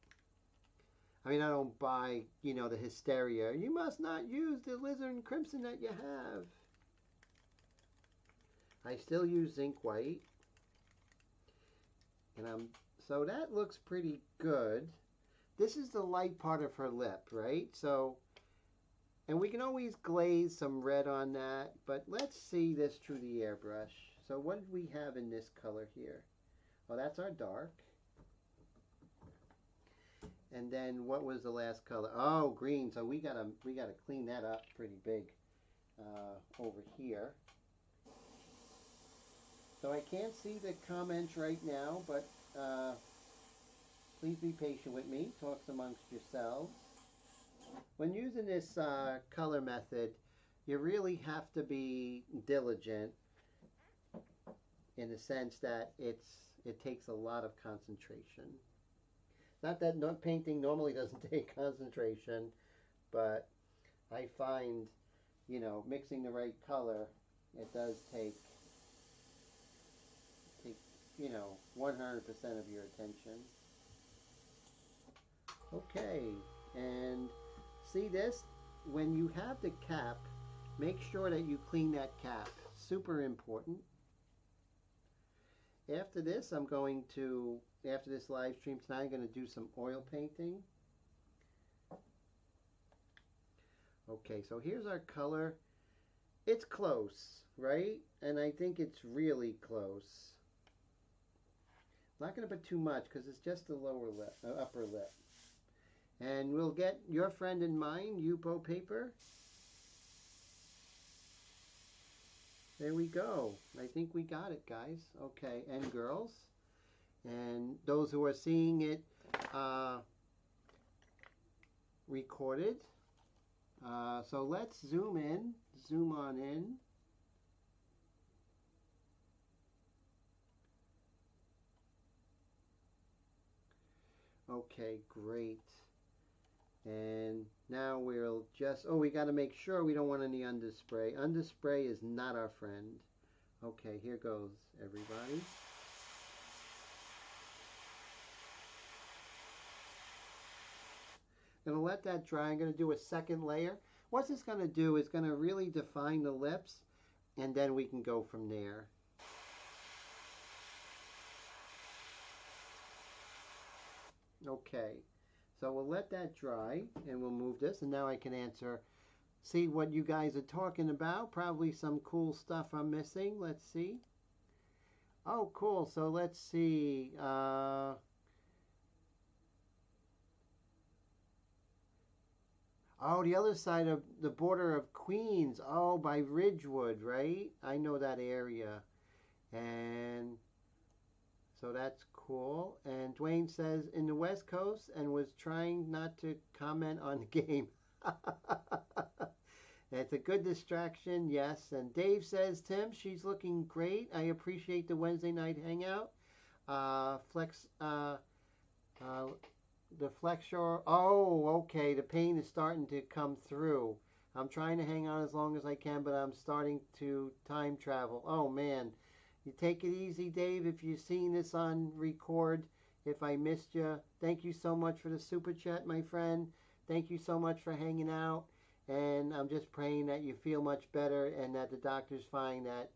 I mean, I don't buy, you know, the hysteria. You must not use the alizarin crimson that you have. I still use zinc white. And so that looks pretty good. This is the light part of her lip, right? So, and we can always glaze some red on that, but let's see this through the airbrush. So what did we have in this color here? Oh, that's our dark. And then what was the last color? Oh, green. So we gotta clean that up pretty big over here. So I can't see the comments right now, but please be patient with me. Talks amongst yourselves. when using this color method, you really have to be diligent in the sense that it takes a lot of concentration. Not that painting normally doesn't take concentration, but I find, mixing the right color, it does take 100% of your attention. Okay, and see this? When you have the cap, make sure that you clean that cap. Super important. After this, after this live stream tonight, I'm going to do some oil painting. Okay, so here's our color. It's close, right? And I think it's really close. I'm not going to put too much because it's just the lower lip, upper lip. And we'll get your friend and mine, Yupo paper. There we go. I think we got it, guys. Okay, and girls. And those who are seeing it recorded. So let's zoom on in. Okay, great. And now we'll just, we got to make sure we don't want any underspray. Underspray is not our friend. Okay, here goes, everybody. Gonna let that dry. I'm gonna do a second layer. What it's gonna do is gonna really define the lips, and then we can go from there. Okay, so we'll let that dry, and we'll move this, and now I can see what you guys are talking about. Probably some cool stuff I'm missing. Let's see. Oh, cool. So let's see. Oh, the other side of the border of Queens. Oh, by Ridgewood, right? I know that area. And so that's cool. And Dwayne says in the West Coast and was trying not to comment on the game. It's a good distraction, yes. And Dave says, Tim, she's looking great. I appreciate the Wednesday night hangout. The flexure. Oh, okay. The pain is starting to come through. I'm trying to hang on as long as I can, but I'm starting to time travel. Oh, man. You take it easy, Dave, if you've seen this on record. If I missed you, thank you so much for the super chat, my friend. Thank you so much for hanging out. And I'm just praying that you feel much better and that the doctors find that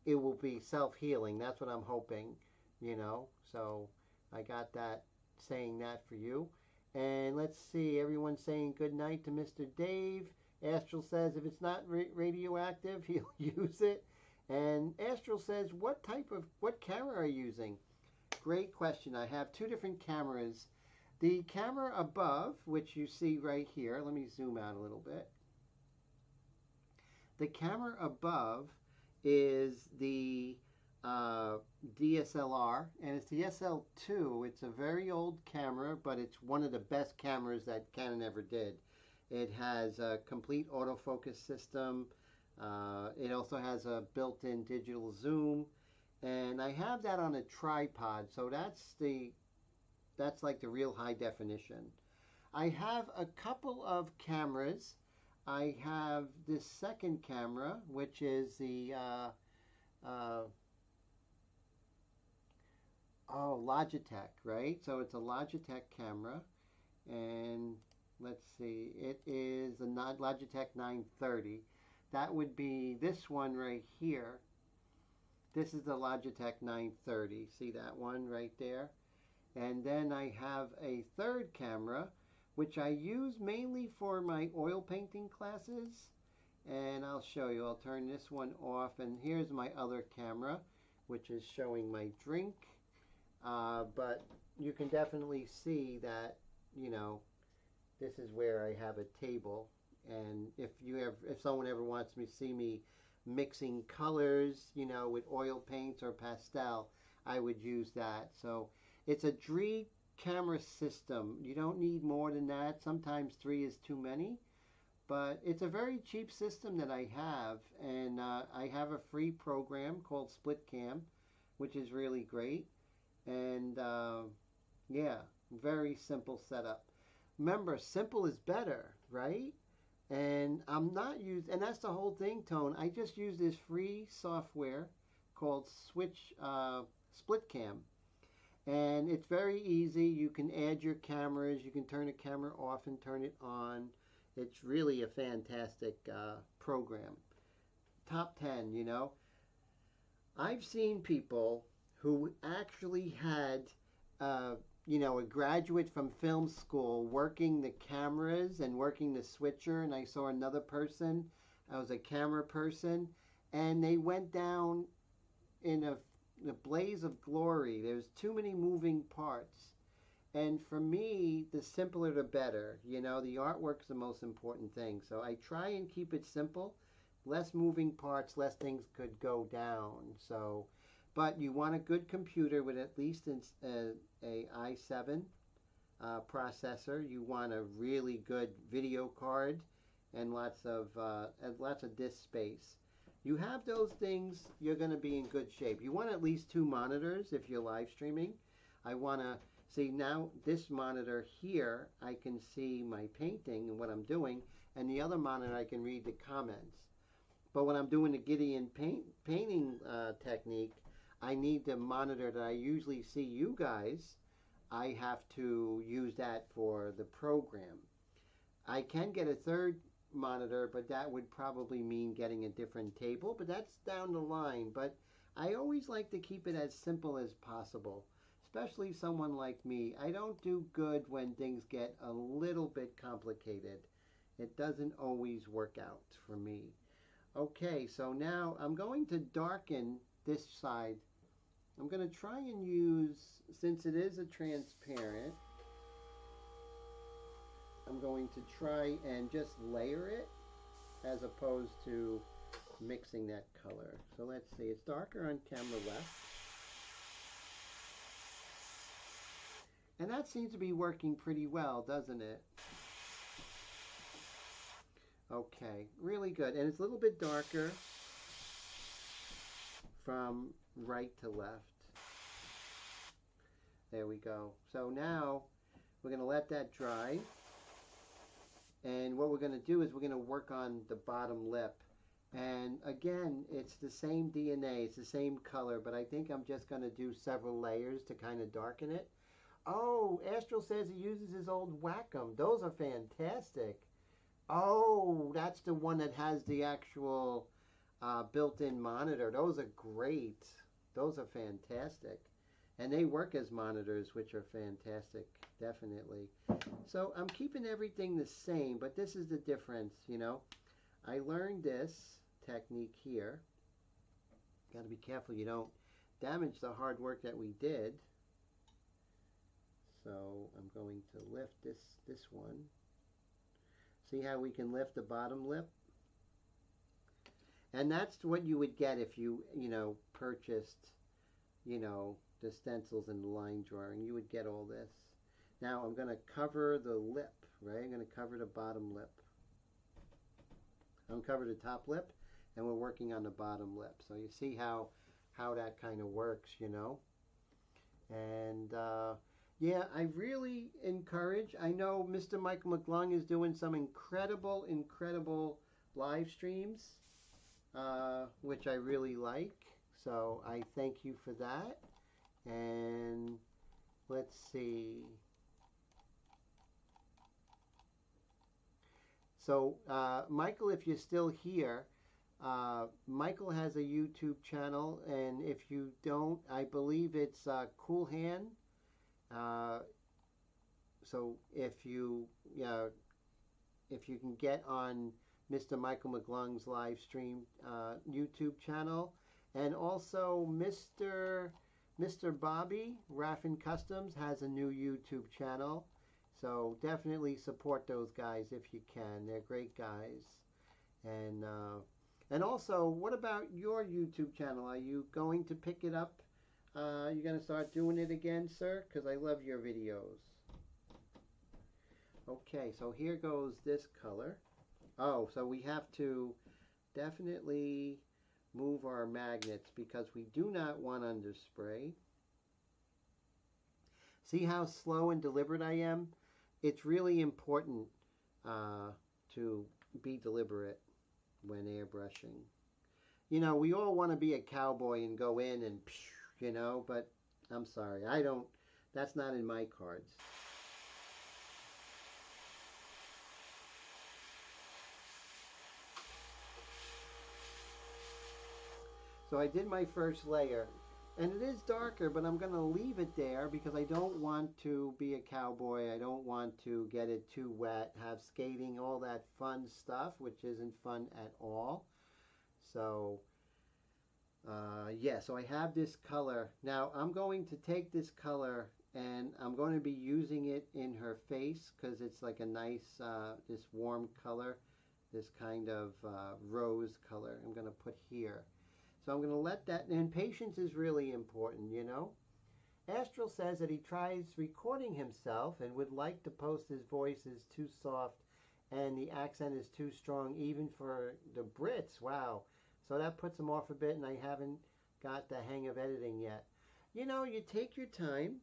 it will be self-healing. That's what I'm hoping, So I got that, saying that for you. And let's see, everyone's saying good night to Mr. Dave. Astral says if it's not radioactive, he'll use it. And Astral says, what camera are you using? Great question. I have two different cameras. The camera above, which you see right here, let me zoom out a little bit. The camera above is the DSLR, and it's the SL2. It's a very old camera, but it's one of the best cameras that Canon ever did. It has a complete autofocus system. It also has a built-in digital zoom, and I have that on a tripod, so that's like the real high definition. I have a couple of cameras. I have this second camera, which is the Logitech, right? So it's a Logitech camera, and let's see, it is a Logitech 930. That would be this one right here. This is the Logitech 930. See that one right there? And then I have a third camera, which I use mainly for my oil painting classes. And I'll show you. I'll turn this one off. And here's my other camera, which is showing my drink. But you can definitely see that, this is where I have a table. And if someone ever wants me to see me mixing colors, with oil paints or pastel, I would use that. So it's a Dree camera system. You don't need more than that. Sometimes 3 is too many. But it's a very cheap system that I have, and I have a free program called Split Cam, which is really great. And yeah, very simple setup. Remember, simple is better, right? And I'm not used, and that's the whole thing, Tone. I just use this free software called Split Cam, and it's very easy. You can add your cameras. You can turn a camera off and turn it on. It's really a fantastic program. Top 10, you know. I've seen people who actually had, uh, a graduate from film school working the cameras and working the switcher, and I saw another person, I was a camera person, and they went down in a blaze of glory. There's too many moving parts. And for me, the simpler the better. You know, the artwork's the most important thing. So I try and keep it simple. Less moving parts, less things could go down. So, but you want a good computer with at least a i7 processor. You want a really good video card and lots of disk space. You have those things, you're going to be in good shape. You want at least 2 monitors if you're live streaming. I want to see now this monitor here, I can see my painting and what I'm doing, and the other monitor I can read the comments. But when I'm doing the Gideon painting technique, I need the monitor that I usually see you guys. I have to use that for the program. I can get a third monitor, but that would probably mean getting a different table, but that's down the line. But I always like to keep it as simple as possible, especially someone like me. I don't do good when things get a little bit complicated. It doesn't always work out for me. Okay, so now I'm going to darken this side. I'm going to try and use, since it is a transparent, I'm going to try and just layer it as opposed to mixing that color. So let's see, it's darker on camera left. And that seems to be working pretty well, doesn't it? Okay, really good. And it's a little bit darker from right to left. There we go. So now we're going to let that dry. And what we're going to do is we're going to work on the bottom lip. And again, it's the same DNA, it's the same color, but I think I'm just going to do several layers to kind of darken it. Oh, Astral says he uses his old Wacom. Those are fantastic. Oh, that's the one that has the actual built-in monitor. Those are great. Those are fantastic. And they work as monitors, which are fantastic, definitely. So I'm keeping everything the same, but this is the difference, you know. I learned this technique here. Got to be careful you don't damage the hard work that we did. So I'm going to lift this one. See how we can lift the bottom lip? And that's what you would get if you purchased, the stencils and the line drawing. You would get all this. Now I'm going to cover the lip, right? I'm going to cover the bottom lip. I'm cover the top lip, and we're working on the bottom lip. So you see how that kind of works, And yeah, I really encourage. I know Mr. Michael McClung is doing some incredible live streams, which I really like. So I thank you for that. And let's see. So Michael, if you're still here, Michael has a YouTube channel, and if you don't, I believe it's Cool Hand. So if you can get on Mr. Michael McClung's live stream YouTube channel, and also Mr. Bobby Raffin Customs has a new YouTube channel. So definitely support those guys if you can. They're great guys. And also, what about your YouTube channel? Are you going to pick it up You gonna start doing it again, sir? Because I love your videos. Okay, so here goes this color. Oh, so we have to definitely move our magnets because we do not want underspray. See how slow and deliberate I am? It's really important to be deliberate when airbrushing. You know, we all want to be a cowboy and go in and, you know, but I'm sorry, I don't, that's not in my cards. So I did my first layer, and it is darker, but I'm going to leave it there because I don't want to be a cowboy. I don't want to get it too wet, have skating, all that fun stuff, which isn't fun at all. So, yeah, so I have this color. Now, I'm going to take this color and I'm going to be using it in her face because it's like a nice, this warm color, this kind of rose color I'm going to put here. So I'm going to let that, and patience is really important, you know. Astral says that he tries recording himself and would like to post his voice is too soft and the accent is too strong even for the Brits. Wow. So that puts him off a bit, and I haven't got the hang of editing yet. You know, you take your time,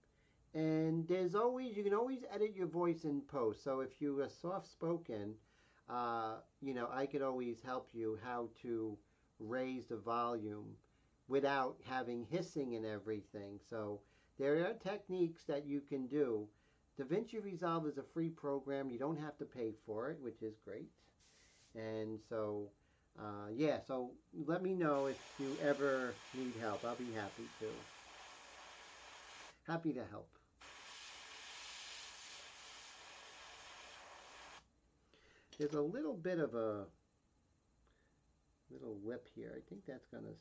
and there's always, you can always edit your voice in post. So if you are soft spoken, you know, I could always help you how to raise the volume without having hissing and everything. So there are techniques that you can do. DaVinci Resolve is a free program. You don't have to pay for it, which is great. And so, yeah, so let me know if you ever need help. I'll be happy to. Happy to help. There's a little bit of a little lip here. I think that's going to, if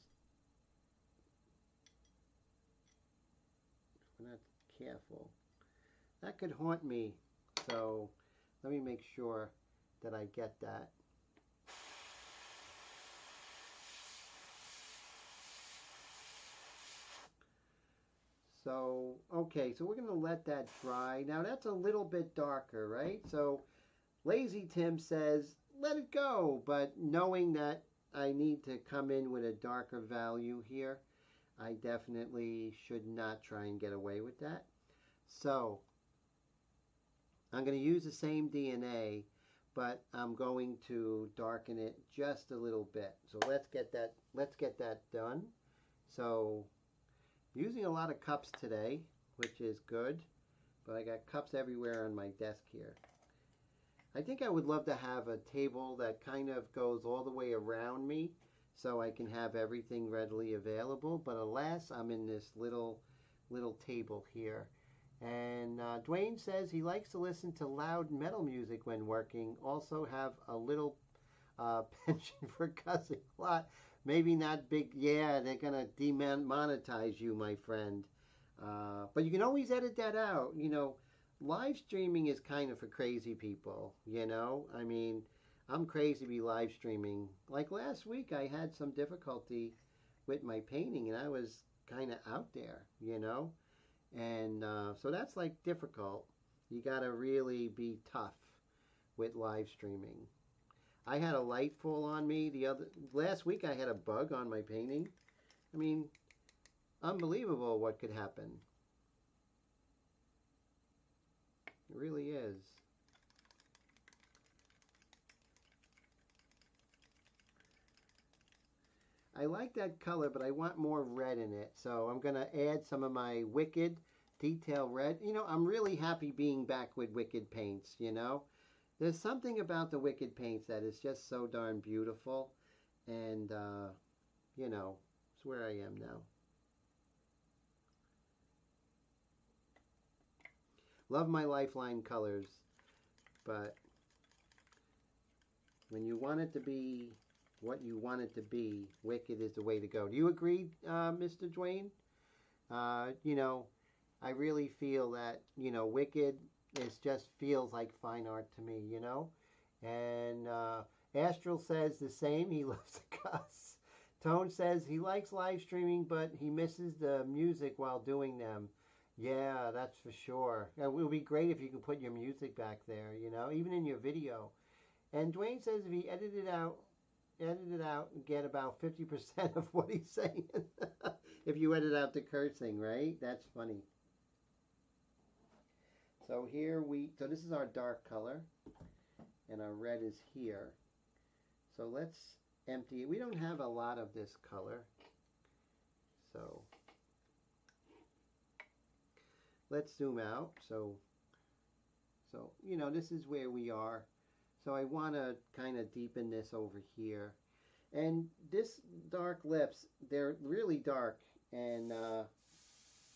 we're not careful, that could haunt me. So let me make sure that I get that. So, okay, so we're going to let that dry. Now that's a little bit darker, right? So Lazy Tim says, let it go, but knowing that I need to come in with a darker value here, I definitely should not try and get away with that. So I'm going to use the same DNA, but I'm going to darken it just a little bit. So let's get that done. So using a lot of cups today, which is good, but I got cups everywhere on my desk here. I think I would love to have a table that kind of goes all the way around me so I can have everything readily available, but alas, I'm in this little table here. And Dwayne says he likes to listen to loud metal music when working, also have a little penchant for cussing a lot. Maybe not big, yeah, they're going to demonetize you, my friend. But you can always edit that out, you know. Live streaming is kind of for crazy people, you know. I mean, I'm crazy to be live streaming. Like last week, I had some difficulty with my painting, and I was kind of out there, you know. And so that's like difficult. You got to really be tough with live streaming. I had a light fall on me last week. I had a bug on my painting. I mean, unbelievable what could happen. It really is. I like that color, but I want more red in it. So I'm going to add some of my Wicked Detail Red. You know, I'm really happy being back with Wicked paints, you know. There's something about the Wicked paints that is just so darn beautiful. And, you know, it's where I am now. Love my Lifeline colors, but when you want it to be what you want it to be, Wicked is the way to go. Do you agree, Mr. Dwayne? You know, I really feel that, you know, Wicked just feels like fine art to me, you know? And Astral says the same. He loves to cuss. Tone says he likes live streaming, but he misses the music while doing them. Yeah, that's for sure. It would be great if you could put your music back there, you know, even in your video. And Dwayne says if he edit it out and get about 50% of what he's saying. If you edit out the cursing, right? That's funny. So so this is our dark color, and our red is here. So let's empty it. We don't have a lot of this color, so let's zoom out. So you know, this is where we are. So I want to kind of deepen this over here. And this dark lips, they're really dark, and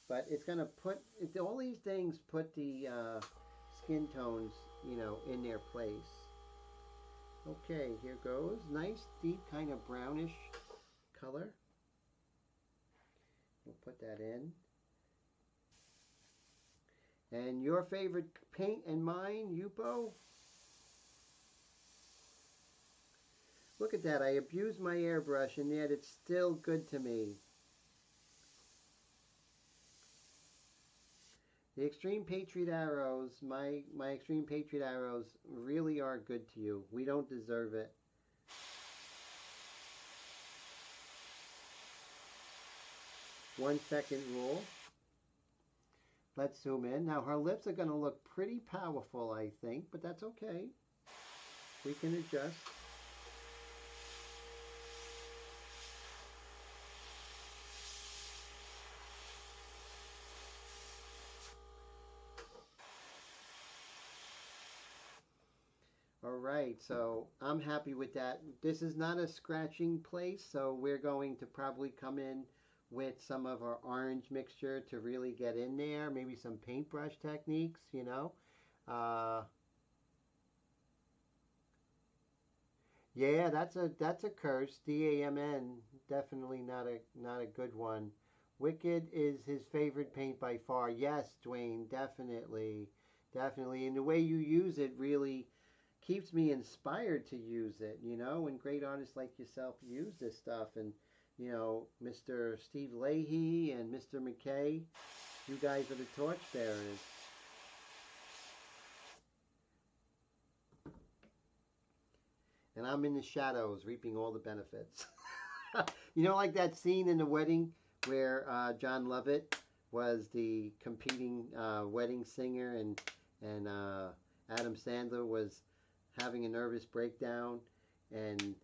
but it's going to put, all these things put the skin tones, you know, in their place. Okay, here goes. Nice, deep, kind of brownish color. We'll put that in. And your favorite paint and mine, Yupo? Look at that. I abused my airbrush, and yet it's still good to me. The Extreme Patriot arrows, my Extreme Patriot arrows really are good to you. We don't deserve it. One second rule. Let's zoom in. Now her lips are going to look pretty powerful, I think, but that's okay. We can adjust. All right, so I'm happy with that. This is not a scratching place, so we're going to probably come in with some of our orange mixture to really get in there. Maybe some paintbrush techniques, you know. Yeah, that's a curse. DAMN, definitely not a good one. Wicked is his favorite paint by far. Yes, Dwayne, definitely, definitely. And the way you use it really keeps me inspired to use it, you know, when great artists like yourself use this stuff. And, you know, Mr. Steve Leahy and Mr. McKay, you guys are the torchbearers. And I'm in the shadows reaping all the benefits. You know, like that scene in The Wedding where John Lovett was the competing wedding singer, and Adam Sandler was having a nervous breakdown, and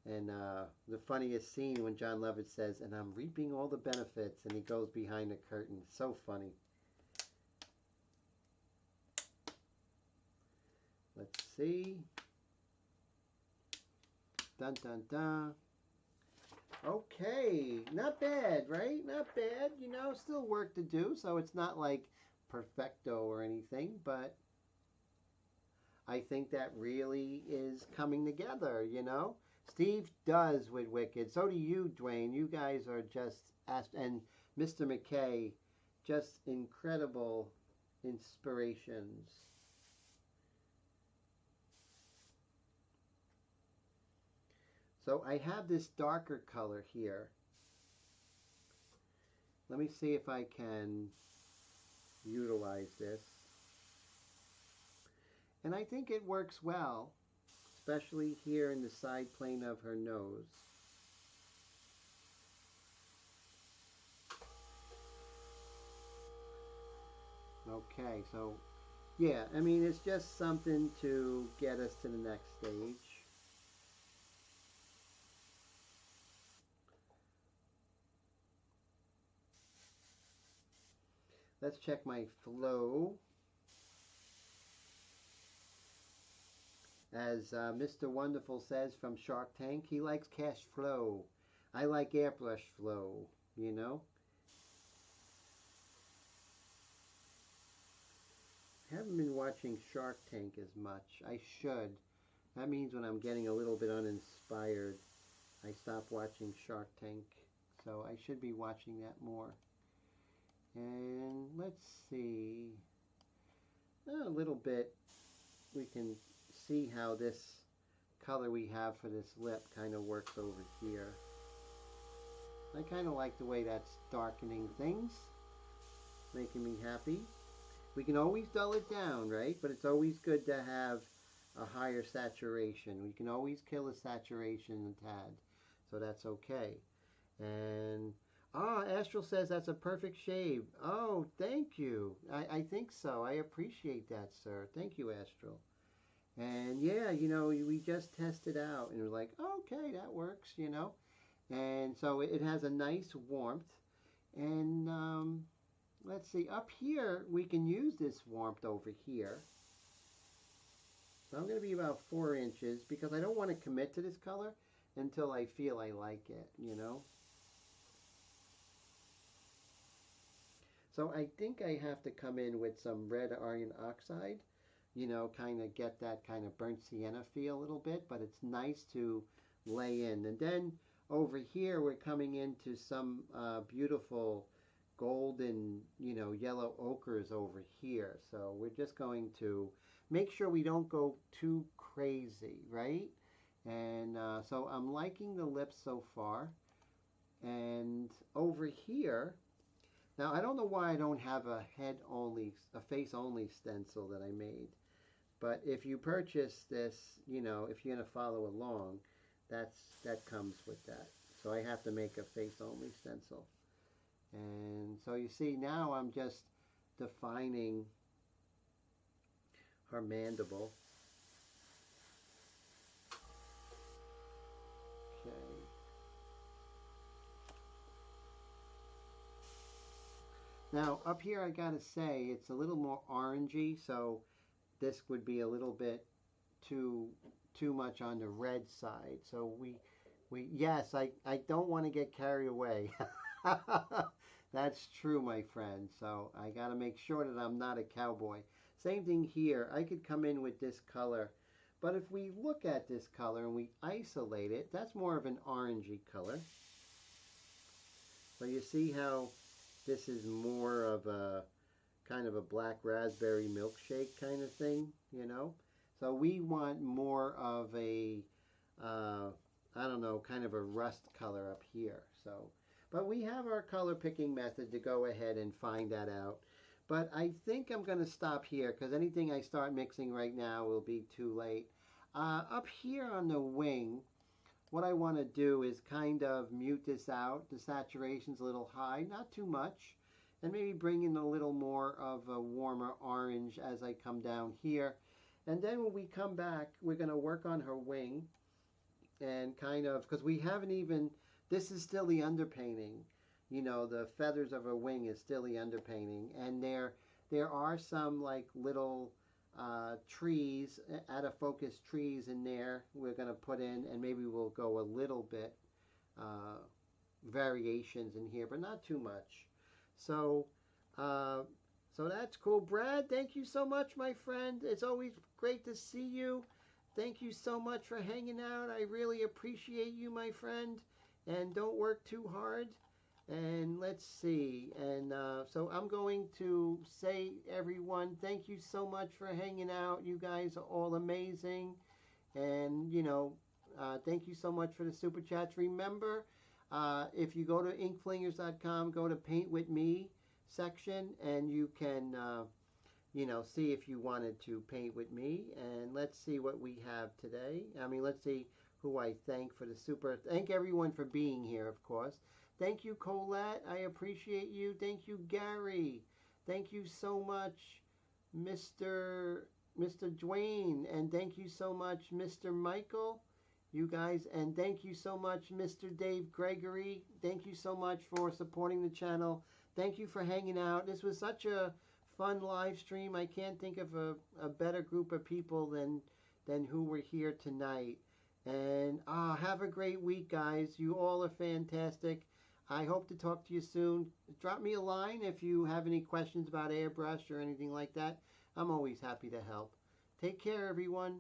the funniest scene when John Lovett says, "And I'm reaping all the benefits," and he goes behind the curtain. So funny. Let's see. Dun dun dun. Okay, not bad, right? Not bad. You know, still work to do, so it's not like perfecto or anything, but I think that really is coming together, you know? Steve does with Wicked. So do you, Dwayne. You guys are just, and Mr. McKay, just incredible inspirations. So I have this darker color here. Let me see if I can utilize this. And I think it works well, especially here in the side plane of her nose. Okay, so yeah, I mean, it's just something to get us to the next stage. Let's check my flow. As Mr. Wonderful says from Shark Tank, he likes cash flow. I like airbrush flow, you know? I haven't been watching Shark Tank as much. I should. That means when I'm getting a little bit uninspired, I stop watching Shark Tank. So I should be watching that more. And let's see. A little bit. We can see how this color we have for this lip kind of works over here. I kind of like the way that's darkening things, making me happy. We can always dull it down, right? But it's always good to have a higher saturation. We can always kill a saturation a tad, so that's okay. And Astral says that's a perfect shade. Oh, thank you. I think so. I appreciate that, sir. Thank you, Astral. And yeah, we just tested out and we're like, okay, that works, And so it has a nice warmth. And let's see, up here, we can use this warmth over here. So I'm going to be about 4 inches because I don't want to commit to this color until I feel I like it. So I think I have to come in with some red iron oxide, kind of get that kind of burnt sienna feel a little bit, but it's nice to lay in. And then over here, we're coming into some beautiful golden, yellow ochres over here. So we're just going to make sure we don't go too crazy, right? And so I'm liking the lips so far. And over here, now I don't know why I don't have a face only stencil that I made. But if you purchase this, if you're going to follow along, that comes with that. So I have to make a face only stencil. And so you see now I'm just defining her mandible. Okay. Now up here I gotta say it's a little more orangey, so this would be a little bit too much on the red side. So yes, I don't want to get carried away. That's true, my friend. So I got to make sure that I'm not a cowboy. Same thing here. I could come in with this color. But if we look at this color and we isolate it, that's more of an orangey color. So you see how this is more of a kind of a black raspberry milkshake kind of thing, So we want more of a, I don't know, kind of a rust color up here. So, but we have our color picking method to go ahead and find that out. But I think I'm going to stop here because anything I start mixing right now will be too late. Up here on the wing, what I want to do is kind of mute this out. The saturation's a little high, not too much. And maybe bring in a little more of a warmer orange as I come down here. And then when we come back, we're going to work on her wing. And kind of, because we haven't even, this is still the underpainting. The feathers of her wing is still the underpainting. And there are some like little trees, out of focus trees in there we're going to put in. And maybe we'll go a little bit variations in here, but not too much. So that's cool. Brad, thank you so much, my friend. It's always great to see you. Thank you so much for hanging out. I really appreciate you, my friend. And don't work too hard. And let's see. And so I'm going to say, everyone, thank you so much for hanging out. You guys are all amazing. And, thank you so much for the super chats. Remember, if you go to inkflingers.com, go to Paint With Me section, and you can, see if you wanted to paint with me. And let's see what we have today. Let's see who I thank for the super. Thank everyone for being here, of course. Thank you, Colette. I appreciate you. Thank you, Gary. Thank you so much, Mr. Dwayne. And thank you so much, Mr. Michael. You guys, and thank you so much, Mr. Dave Gregory. Thank you so much for supporting the channel. Thank you for hanging out. This was such a fun live stream. I can't think of a better group of people than who were here tonight. And have a great week, guys. You all are fantastic. I hope to talk to you soon. Drop me a line if you have any questions about Airbrush or anything like that. I'm always happy to help. Take care, everyone.